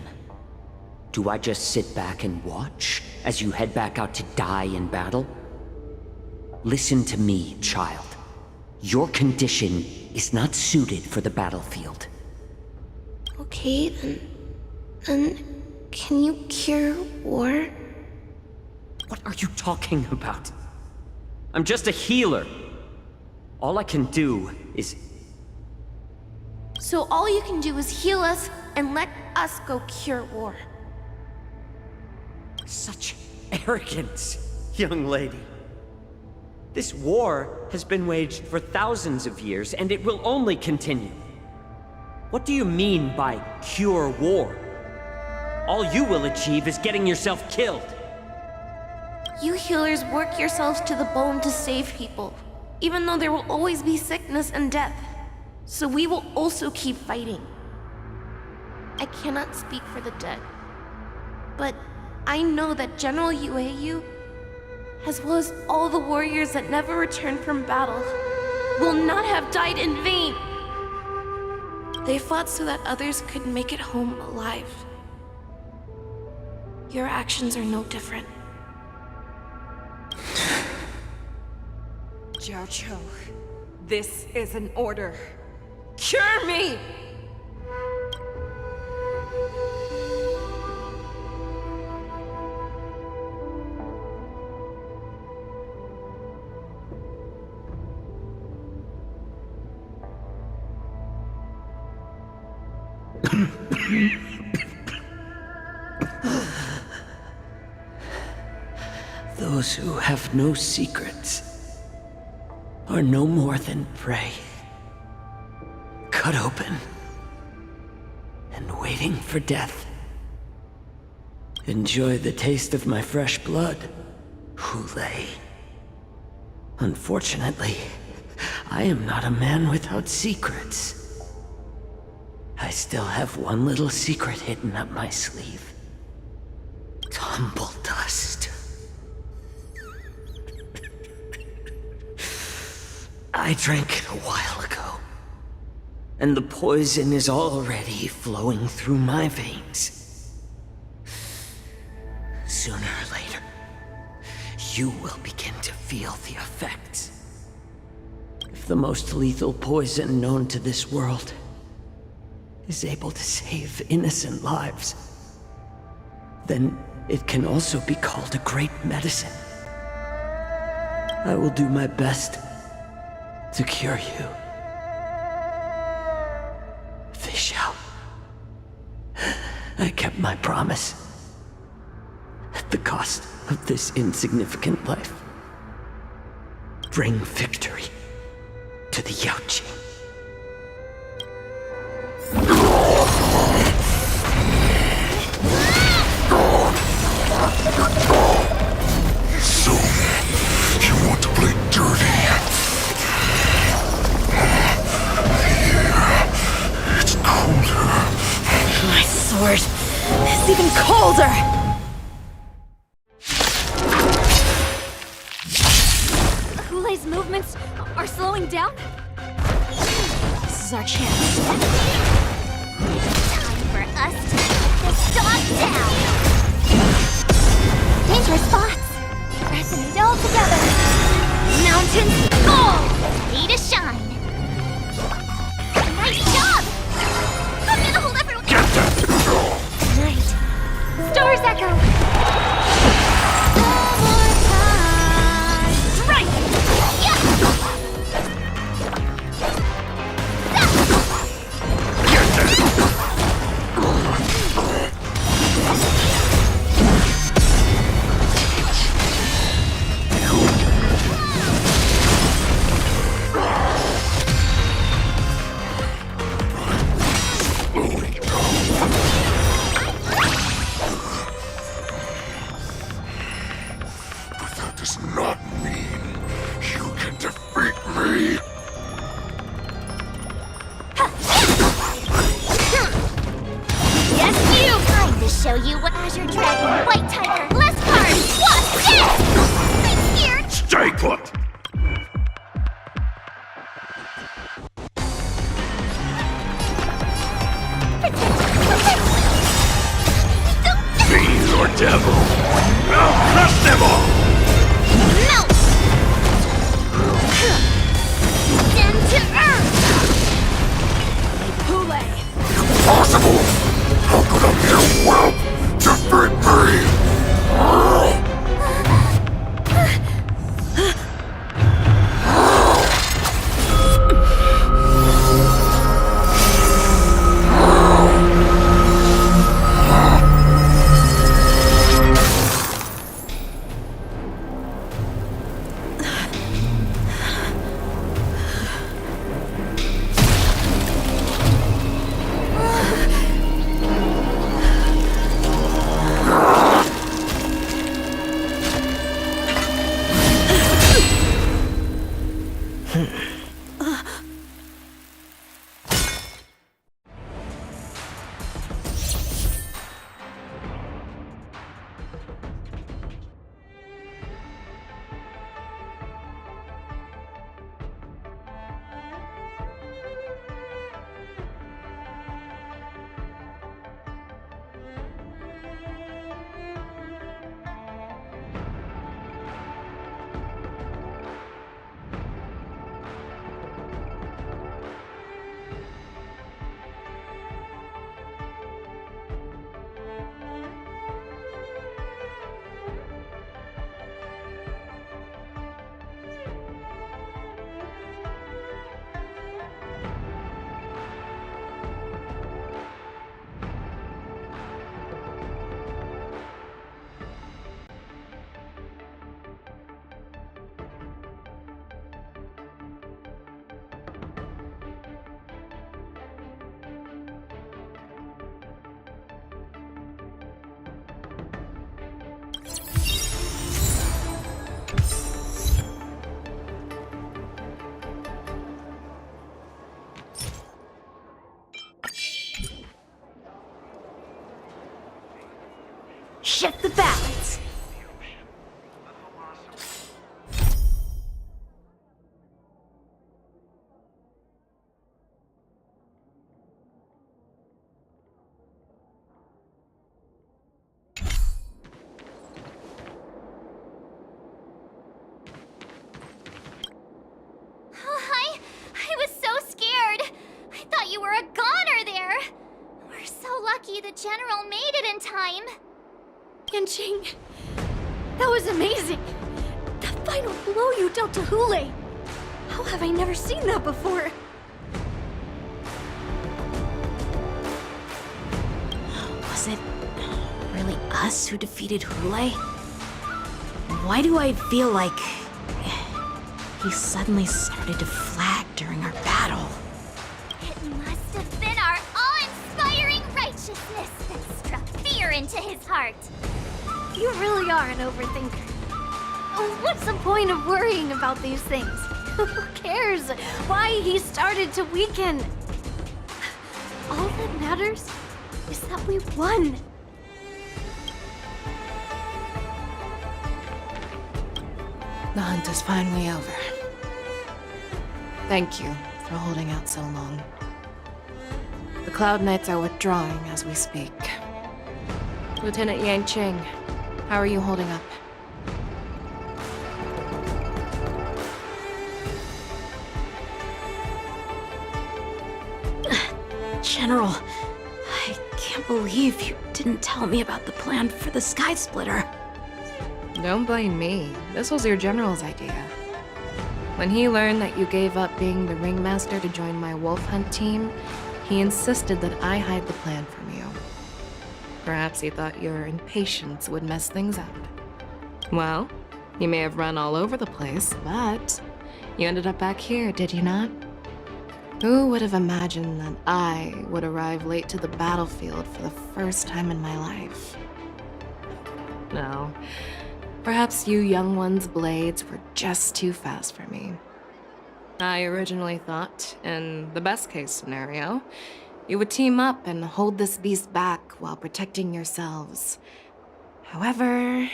Do I just sit back and watch as you head back out to die in battle? Listen to me, child. Your condition is not suited for the battlefield. Okay, then can you cure war? What are you talking about? I'm just a healer. All I can do is... So all you can do is heal us and let us go cure war. Such arrogance, young lady. This war has been waged for thousands of years, and it will only continue. What do you mean by cure war? All you will achieve is getting yourself killed. You healers work yourselves to the bone to save people, even though there will always be sickness and death. So we will also keep fighting. I cannot speak for the dead, but I know that General Yueyu, as well as all the warriors that never returned from battle, will not have died in vain. They fought so that others could make it home alive. Your actions are no different. Jiao Cho, this is an order. Cure me! Those who have no secrets are no more than prey. Cut open and waiting for death. Enjoy the taste of my fresh blood, Hule. Unfortunately, I am not a man without secrets. I still have one little secret hidden up my sleeve. Tumble dust. I drank it a while ago, and the poison is already flowing through my veins. Sooner or later, you will begin to feel the effects. If the most lethal poison known to this world is able to save innocent lives, then it can also be called a great medicine. I will do my best to cure you. Fish out. I kept my promise. At the cost of this insignificant life. Bring victory to the Yaoqing. So, you want to play dirty? Here, it's colder. My sword is even colder! Hule's movements are slowing down? This is our chance. Time for us to put this dog down! Dangerous spots! Resonate all together! Mountains, gold! Ready to shine! Nice job! I'm gonna hold everyone— Get that! Night. Stars echo! One more time! Right! Yeah! But that does not mean you can defeat me. Yes, you! Time to show you what Azure Dragon, White Tiger, less cards! Watch this! I'm scared! Stay put! Fiend or devil, I'll crush them all! Melt! Send to Earth! Hule! Impossible! How could a mere whelp defeat me? shift the balance. I was so scared. I thought you were a goner there. We're so lucky the General made it in time. Yanqing, that was amazing. The final blow you dealt to Hule. How have I never seen that before? Was it really us who defeated Hule? Why do I feel like he suddenly started to flag during our battle? It must have been our awe-inspiring righteousness that struck fear into his heart. You really are an overthinker. What's the point of worrying about these things? Who cares why he started to weaken? All that matters is that we won. The hunt is finally over. Thank you for holding out so long. The Cloud Knights are withdrawing as we speak. Lieutenant Yanqing, how are you holding up? General, I can't believe you didn't tell me about the plan for the Sky Splitter. Don't blame me. This was your general's idea. When he learned that you gave up being the ringmaster to join my wolf hunt team, he insisted that I hide the plan from you. Perhaps he thought your impatience would mess things up. Well, you may have run all over the place, but you ended up back here, did you not? Who would have imagined that I would arrive late to the battlefield for the first time in my life? No. Perhaps you young ones' blades were just too fast for me. I originally thought, in the best case scenario, you would team up and hold this beast back while protecting yourselves. However,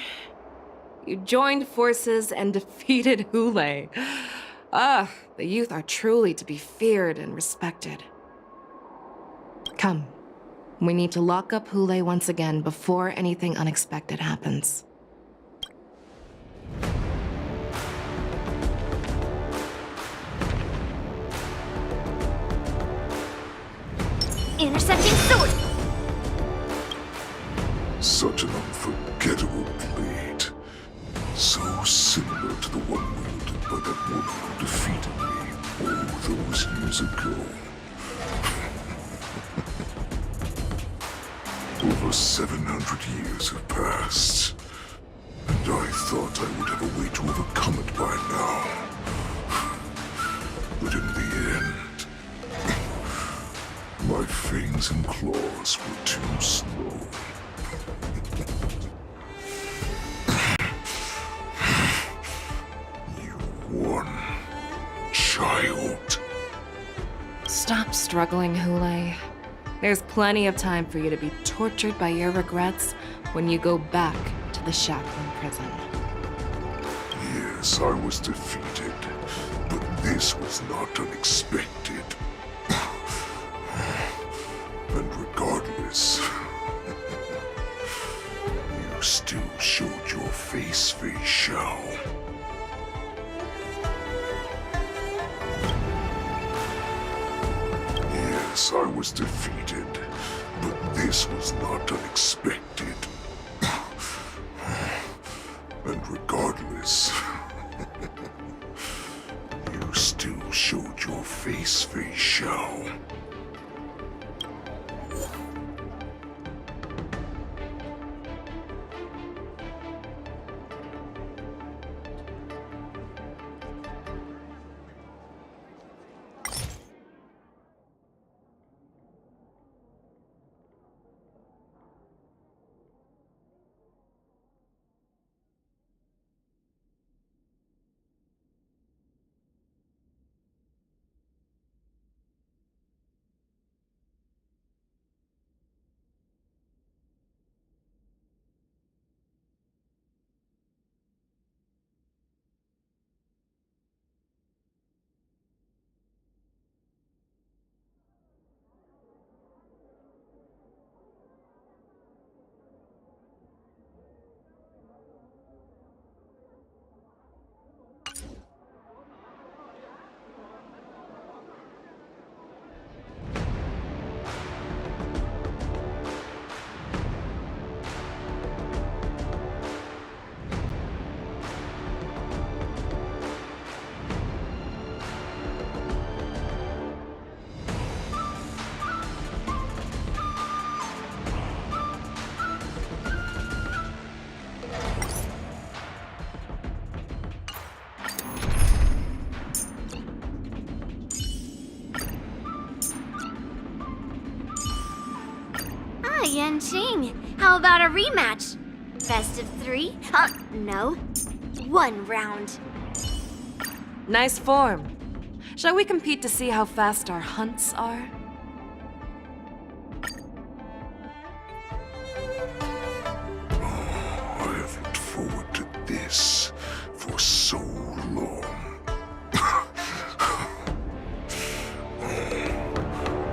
you joined forces and defeated Hule. The youth are truly to be feared and respected. Come, we need to lock up Hule once again before anything unexpected happens. Intercepting sword! Such an unforgettable blade. So similar to the one wielded by that woman who defeated me all those years ago. Over 700 years have passed, and I thought I would have a way to overcome it by now. But in the end, my fangs and claws were too slow. You won, child. Stop struggling, Hule. There's plenty of time for you to be tortured by your regrets when you go back to the Shackling prison. Yes, I was defeated, but this was not unexpected. And regardless, you still showed your face, Fei Xiao. Yes, I was defeated, but this was not unexpected. And regardless, you still showed your face, Fei Xiao. Yanqing, how about a rematch? Best of 3? No. 1 round. Nice form. Shall we compete to see how fast our hunts are? I have looked forward to this for so long.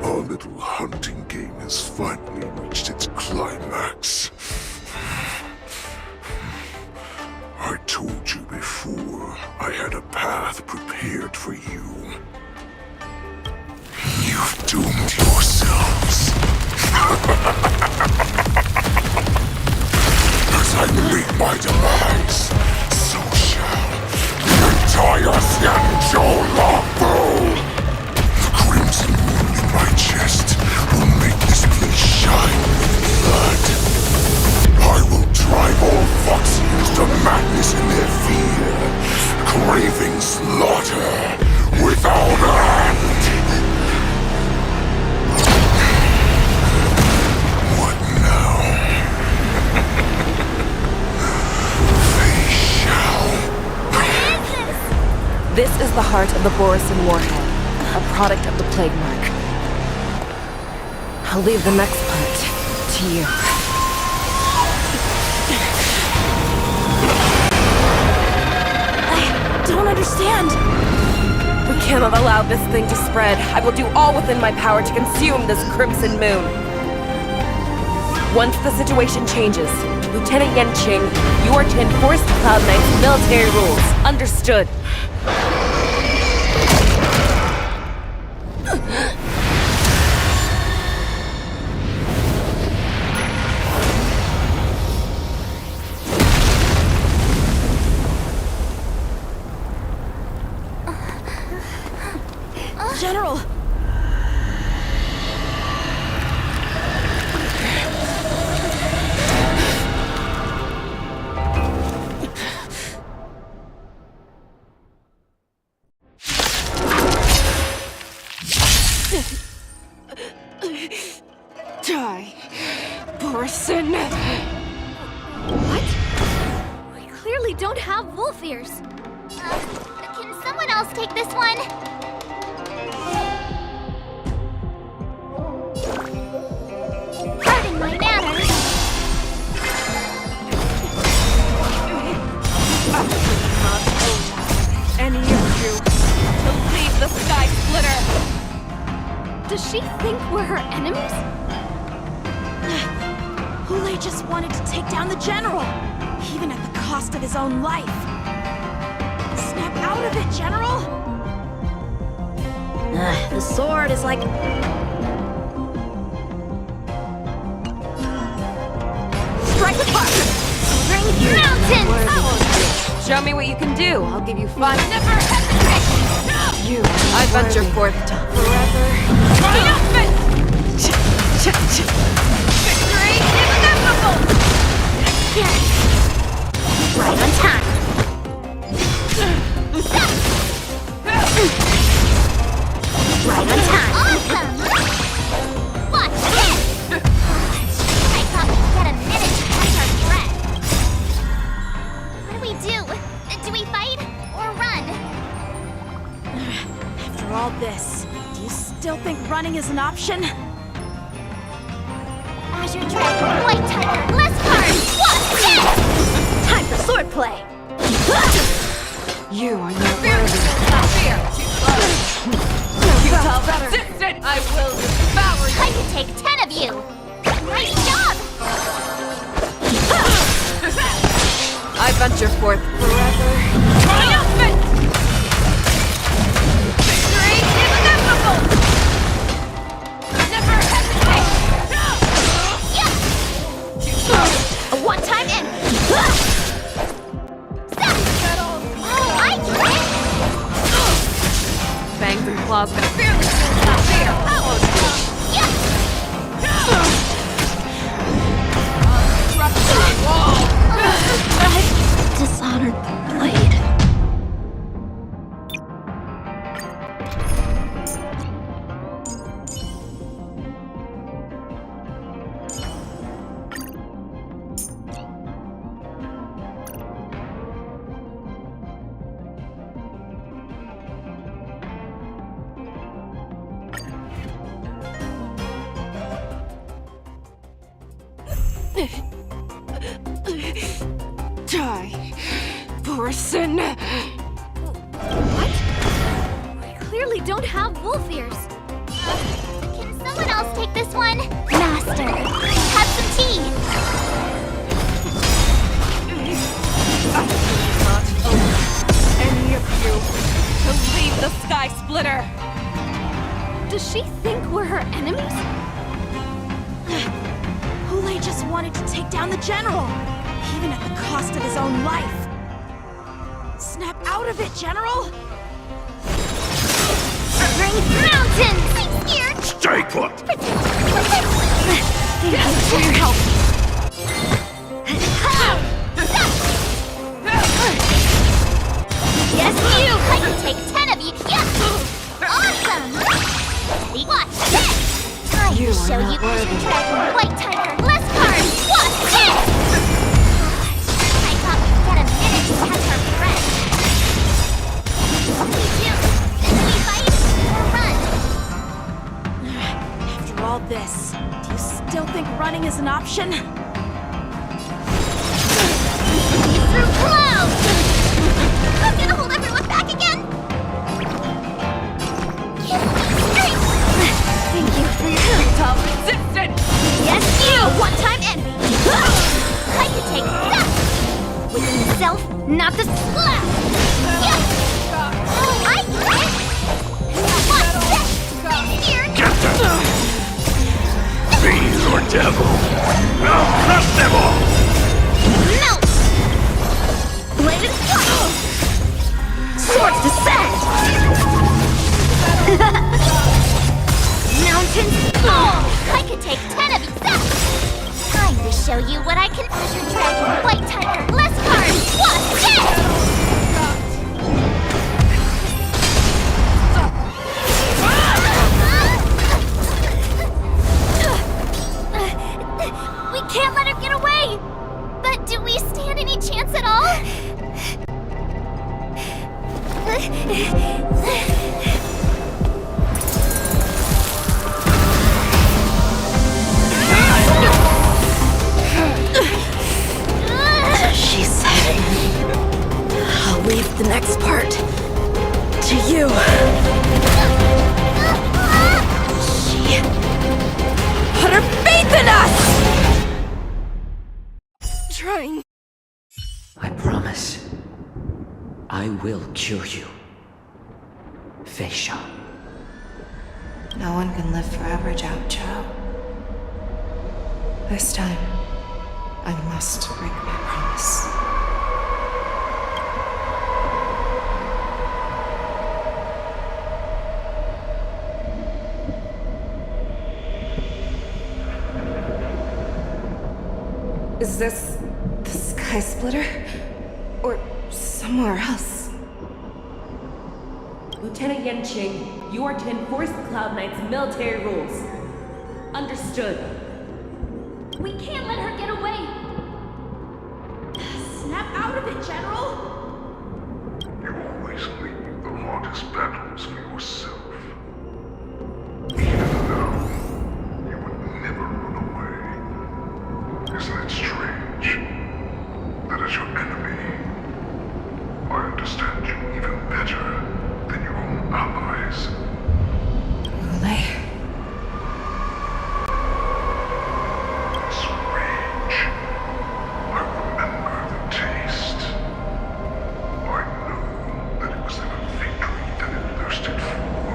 Our little hunting game has finally reached its climax. I told you before, I had a path prepared for you. You've doomed yourselves. As I meet my demise, so shall the entire Xianzhou Longbow. The crimson moon in my chest will make this place shine with blood. I will drive all Foxians to madness in their fear, craving slaughter without end. What now? They shall. This is the heart of the Borisin Warhead, a product of the Plague Mark. I'll leave the next part to you. Don't understand. We cannot allow this thing to spread. I will do all within my power to consume this crimson moon. Once the situation changes, Lieutenant Yanqing, you are to enforce the Cloud Knight's military rules. Understood. General! Die, Borisin! What? We clearly don't have wolf ears. Can someone else take this one? Pardon my manners. Any of you to leave the Sky Splitter! Does she think we're her enemies? Hule just wanted to take down the general, even at the cost of his own life. Snap out of it, General! The sword is like... Strike apart! Bring mountains! Show me what you can do. I'll give you 5. Never hesitate! You, I venture forth to forever. Triumphant! Victory inevitable! Right on time. Right on time. Awesome! Watch this! I thought we'd get a minute to catch our breath. What do we do? Do we fight or run? After all this, do you still think running is an option? Azure Dragon, White Tiger, less cards! What's this? Time for swordplay! You are not worthy. Fear, too close. Futile resistant! I will devour you! I could take 10 of you! Nice job! I venture forth forever. Triumphant! Victory inevitable! Never hesitate! A one-time in! I get it! Fangs and claws gonna Fearless! Fear! Dishonored the blade. Die, Borisin! What? We clearly don't have wolf ears. Can someone else take this one? Master, have some tea. I will not allow any of you to leave the Sky Splitter! Does she think we're her enemies? Hule just wanted to take down the general, even at the cost of his own life. Snap out of it, General! Ring mountains! I'm scared! Stay put! Thank you for your help. Yes, you! I can take 10 of you! Yes! Awesome! Ready? Watch this! Time to show you Vision Dragon White Tiger less cards! Watch this! I thought we'd get a minute to catch our breath. What do we do? Do we fight or run? After all this, do you still think running is an option? Through clouds! I'm gonna hold everyone back again! Thank you for your help. Top resistance! Yes, you! One-time envy! I can take that! Within the self, not the slap! Yes! I get it! Watch this! I'm here! Get them! Fiend or devil! I'll crush them all! Melt! Blade and strike! Swords descend! Mountains fall! I can take 10 of you that! Time to show you what I can. Azure Dragon, White Tiger, less cards! Watch this! We can't let her get away! But do we stand any chance at all? She said, I'll leave the next part to you. She put her faith in us! Trying. I promise. I will cure you. Feisha. No one can live forever, Jiao Chao. This time, I must break my promise. Is this the Sky Splitter? Or somewhere else? Lieutenant Yanqing, you are to enforce the Cloud Knight's military rules. Understood. We can't let her get away. Snap out of it, General! You always leave the hardest battles for yourself. Even though you would never run away. Isn't it strange that as your enemy, I understand you even better than your own allies? Hule? Strange. I remember the taste. I knew that it was the victory that it thirsted for.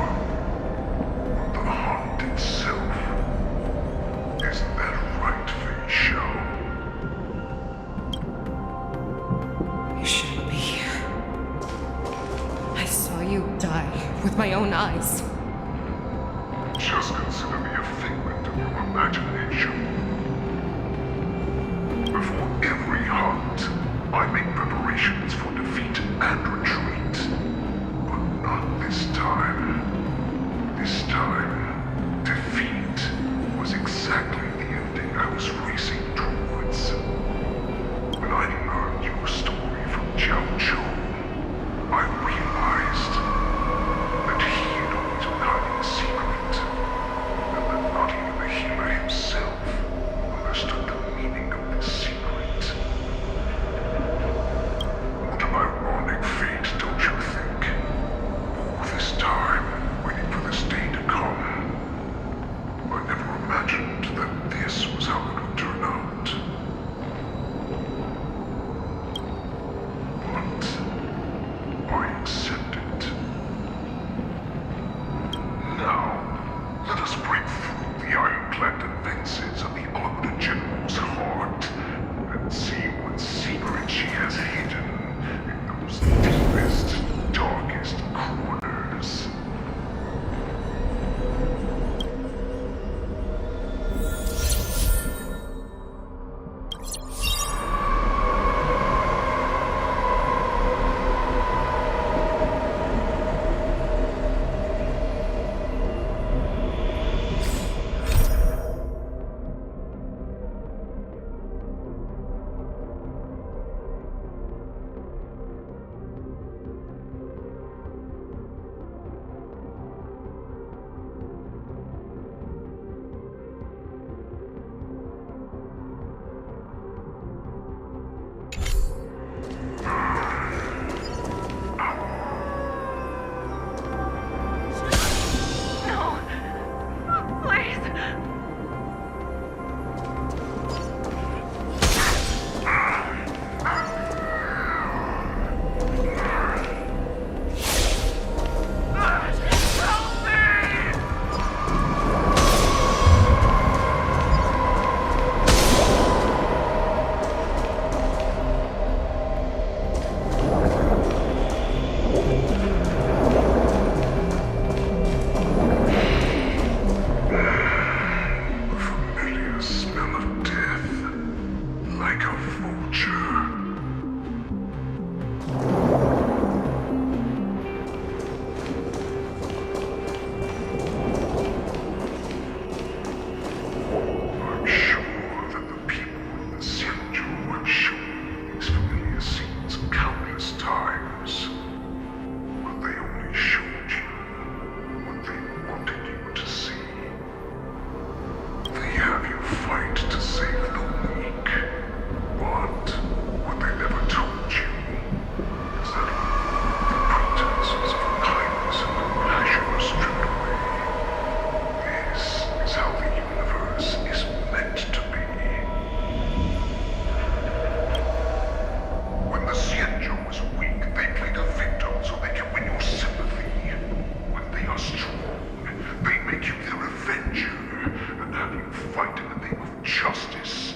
justice.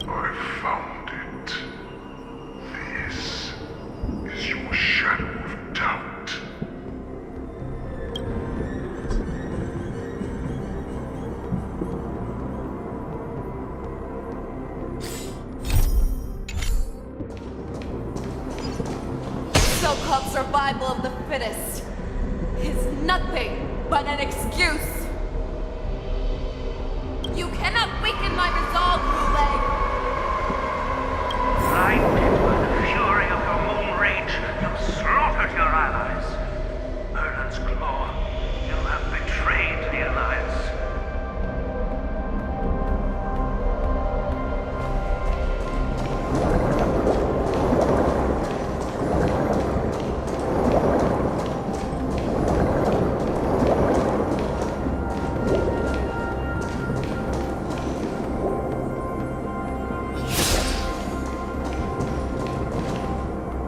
I found it. This is your shadow of doubt. So-called survival of the fittest is nothing but an excuse. You cannot weaken my resolve, Boule. Blinded by the fury of your moon rage, you slaughtered your allies. Merlin's Claw, you have betrayed the Alliance.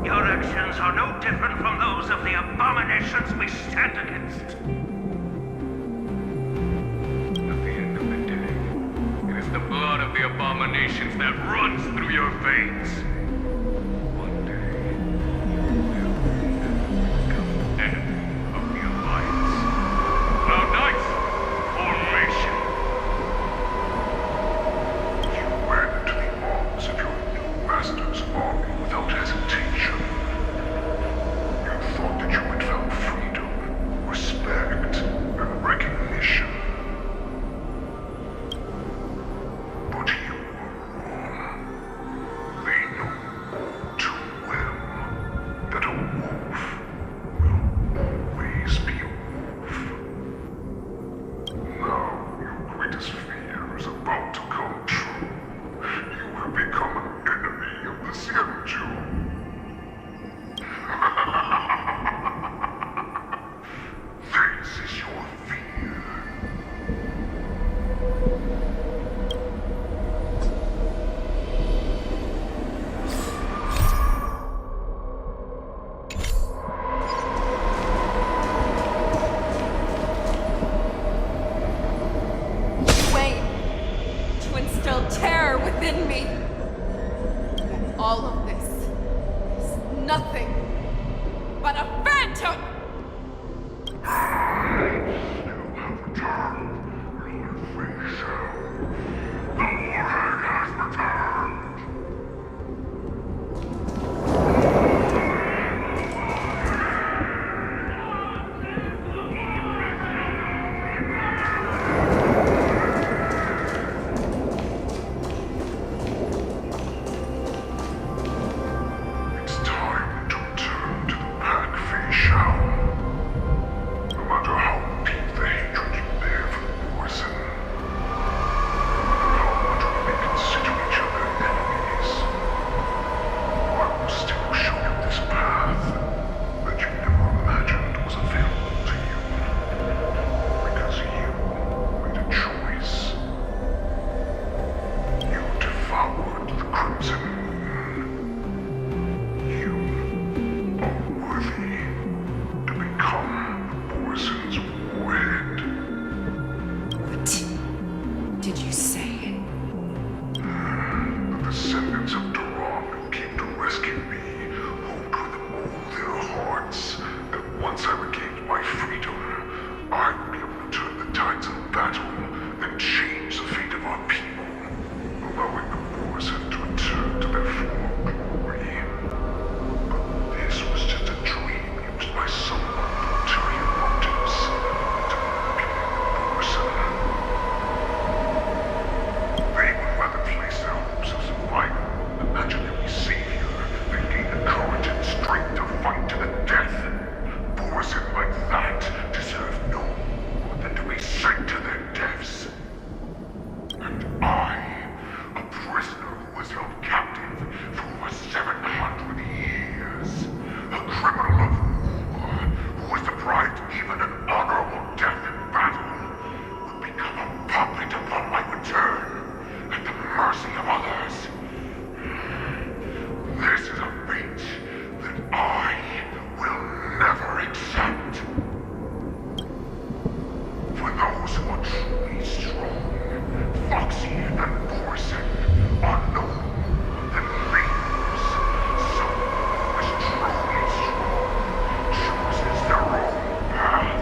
Your actions are no different from those of the abominations we stand against. At the end of the day, it is the blood of the abominations that runs through your veins. One day, you will become enemy of the Alliance. Cloud Knights, formation. You went to the arms of your new master's army without hesitation. You thought that you had found freedom, respect, and recognition. But you were wrong. They know all too well that a wolf will always be a wolf. Now your greatest fear is about to come true. You have become an enemy of the Xianzhu. This is your fear. Wayne, to instill terror within me. That all of this is nothing but a phantom! It's time to return to the pack face shell. No matter how deep the hatred you bear for Morrison, how much we may consider each other enemies, I will still show you this path that you never imagined was available to you. Because you made a choice. You devoured the Crimson Moon. You are worthy to become Morrison's warhead. What did you say? The descendants of Duran who came to rescue me hoped with all their hearts that once I regained my freedom, I would be able to turn the tides of battle and change the fate of our people, allowing the Morrison to return to their former glory. But this was just a dream used by someone with ulterior motives to manipulate the Morrison. They would rather place their hopes of survival on an imaginary savior than gain the courage and strength to fight to the death. Morrison like that deserve no more than to be sent to their deaths. And I, a prisoner who was held captive for over 700 years, a criminal of war who was deprived even an honorable death in battle, would become a puppet upon my return at the mercy of others. This is a fate that I will never accept. For those who are truly strong, Foxy and Borson are no more than labels. Someone who is truly strong chooses their own path.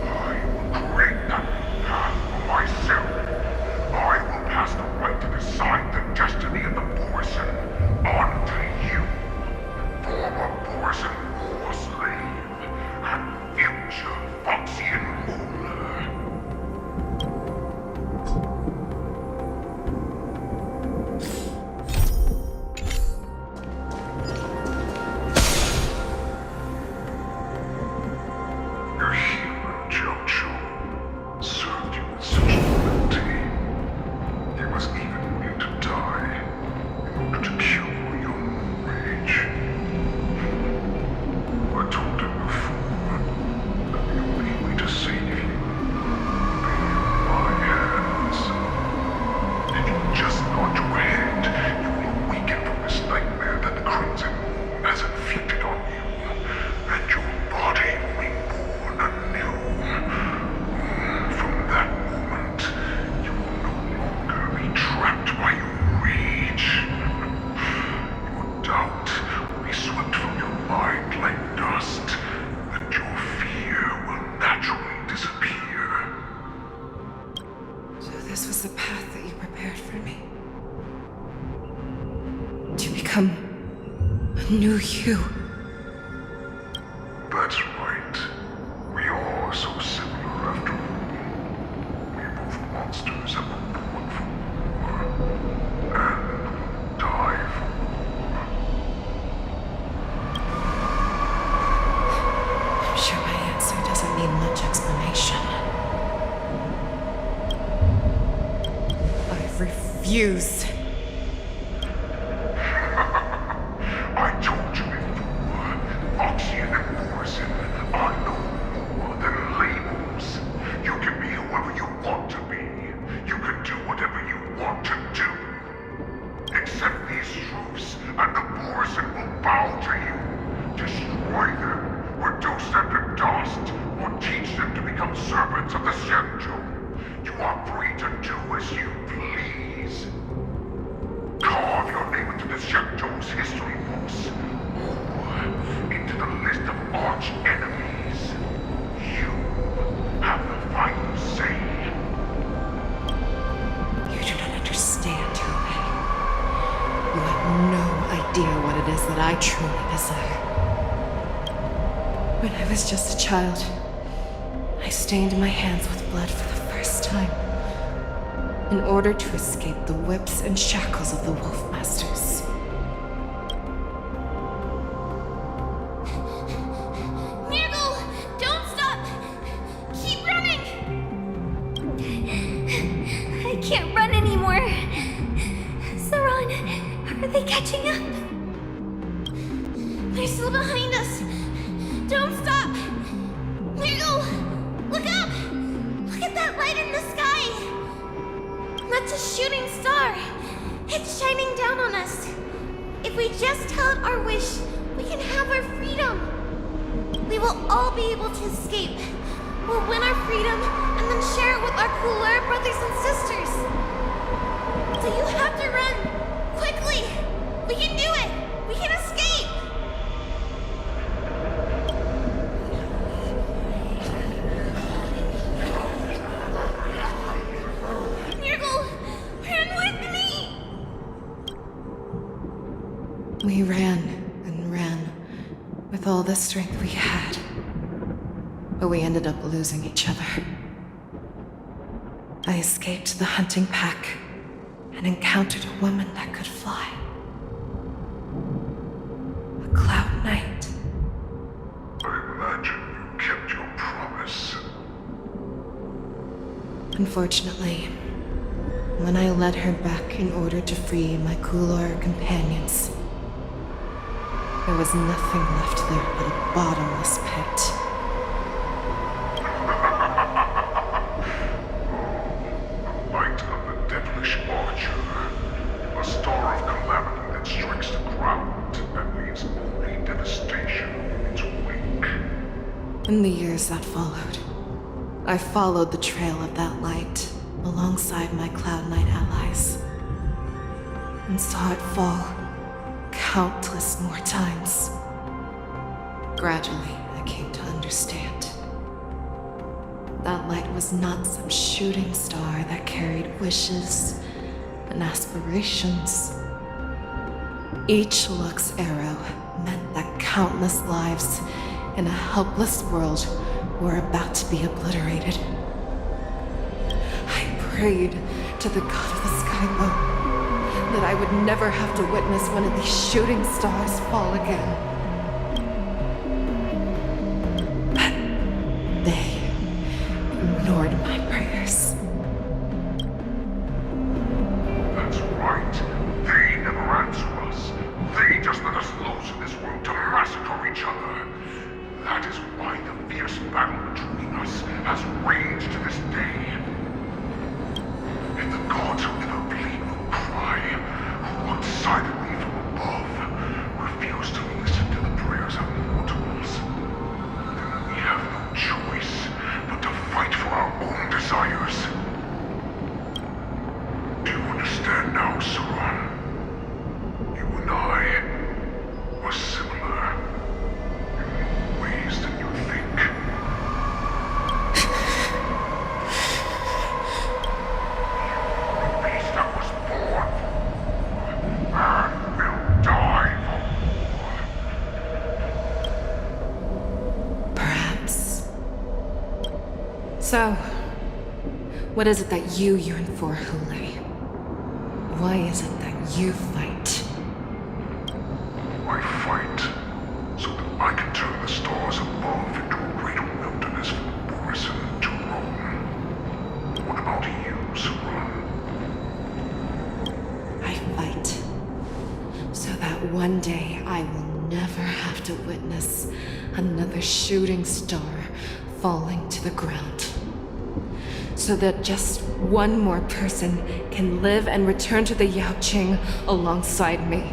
I will create that path for myself. I will pass the right to decide the destiny of the Borson on to you, former Borson war slave and future Foxian ruler. Your human Jojo served you with such loyalty. You must even need to die in order to cure your rage. I told him before that the only way to save you would be in my hands. If you just nod your head, you will awaken from this nightmare that the Crimson Moon has inflicted on you, and your body will be born anew. From that moment, you will no longer be trapped by your rage. Your doubt will be swept from your mind like dust, and your fear will naturally disappear. So this was the path that you prepared for me. To become a new you. That's right. We are so similar after all. We both monsters have been born for war, and die for war. I'm sure my answer doesn't need much explanation. I refuse. I told you before, Foxian and Borson are no more than labels. You can be whoever you want to be. You can do whatever you want to do. Accept these truths, and the Borson will bow to you. Destroy them, reduce them to dust, or teach them to become servants of the Shenzhou. You are free to do as you please. Carve your name into the Shenzhou's history books, or into the list of arch enemies. You have the final say. You do not understand, Honkai. You have no idea what it is that I truly desire. When I was just a child, I stained my hands with blood for the first time, in order to escape the whips and shackles of the Wolf Masters. Mirgle, don't stop! Keep running! I can't run anymore. Saran, are they catching up? They're still behind us. Don't stop! Mirgle, look up! Look at that light in the sky! That's a shooting star. It's shining down on us. If we just tell it our wish, we can have our freedom. We will all be able to escape. We'll win our freedom and then share it with our cooler brothers and sisters. So you have to run. Quickly! We can do it! We can escape! Mirgle, run with me! We ran and ran with all the strength we had, but we ended up losing each other. I escaped the hunting pack and encountered a woman that could fly. A Cloud Knight. I imagine you kept your promise. Unfortunately, when I led her back in order to free my Kulor companions, there was nothing left there but a bottomless pit. Light of the devilish archer. A star of calamity that strikes the ground and leaves only devastation in its wake. In the years that followed, I followed the trail of that light alongside my Cloud Knight allies, and saw it fall countless more times. Gradually, I came to understand. That light was not some shooting star that carried wishes and aspirations. Each Lux arrow meant that countless lives in a helpless world were about to be obliterated. I prayed to the god of the sky below that I would never have to witness one of these shooting stars fall again. But they ignored my prayers. That's right. They never answer us. They just let us loose in this world to massacre each other. That is why the fierce battle between us has raged to this day. And the gods who never bleed nor cry, who look silently from above, refuse to listen to the prayers of mortals. Then we have no choice but to fight for our own desires. Do you understand now, Saran? You and I are similar in more ways than you think. You're a beast that was born for war and will die for war. Perhaps. So, what is it that you yearn for, Hule? Why is it that you fight? I fight so that I can turn the stars above into a great wilderness from Borison to Rome. What about you, Saran? I fight so that one day I will never have to witness another shooting star falling to the ground. So that just one more person can live and return to the Yaoqing alongside me.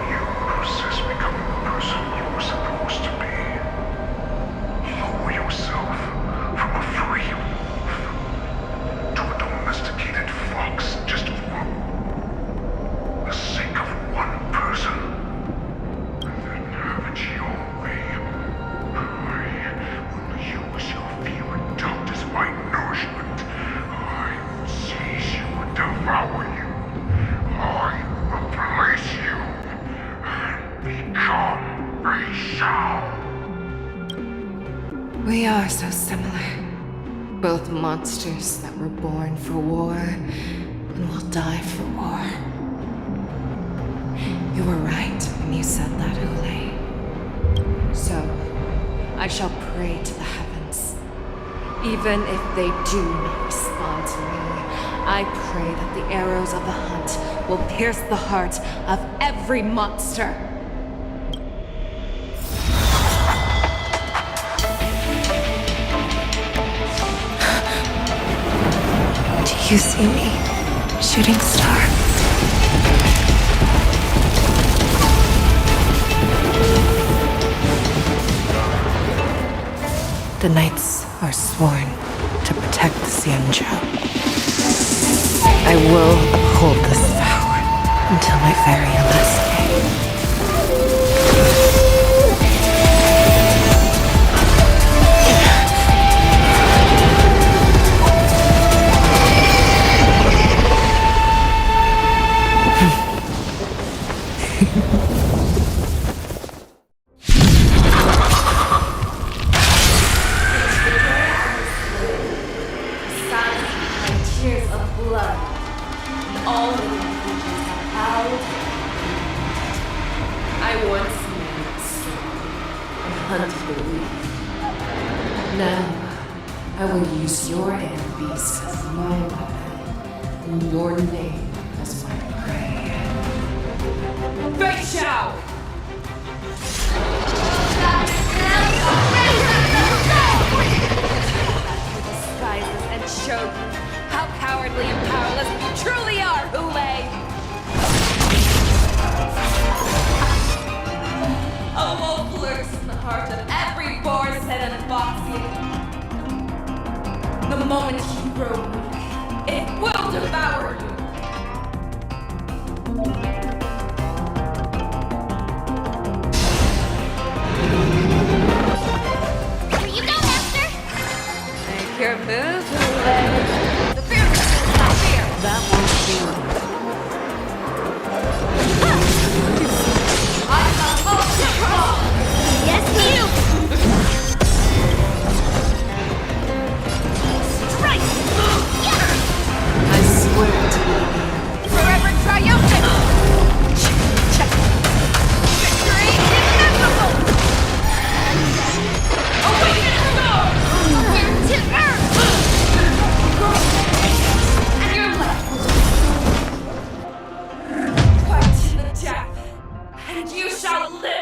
You resist becoming the person you were supposed to be. Lower yourself from a free wolf to a domesticated fox just for the sake of one person. And then have it your way. I will use your fear and doubt as my nourishment. I will seize you and devour you. I will replace you and become a shell. We are so similar. Both monsters that were born for war and will die for war. You were right when you said that, Hule. So, I shall pray to the heavens. Even if they do not respond to me, I pray that the arrows of the hunt will pierce the heart of every monster. Do you see me, shooting star? The knights are sworn to protect the Xianzhou. I will uphold this vow until my very last day. Tears of blood, and all living creatures have bowed. I once knew and hunted the weak. Now, I will use your hand beast as my weapon, and your name as my prey. Great Shao! Disguises and showed you how cowardly and powerless you truly are, Hule! A wolf lurks in the heart of every Borison and Foxian. The moment you grow weak, it will devour you. Here you go, Master! Make your move, Hule. The fear is not fear. That won't be. Yes, you! Strike! I swear to you. Forever triumphant! Victory inevitable! Awaken storm! To earth! And your left! Fight to the death, and you shall live!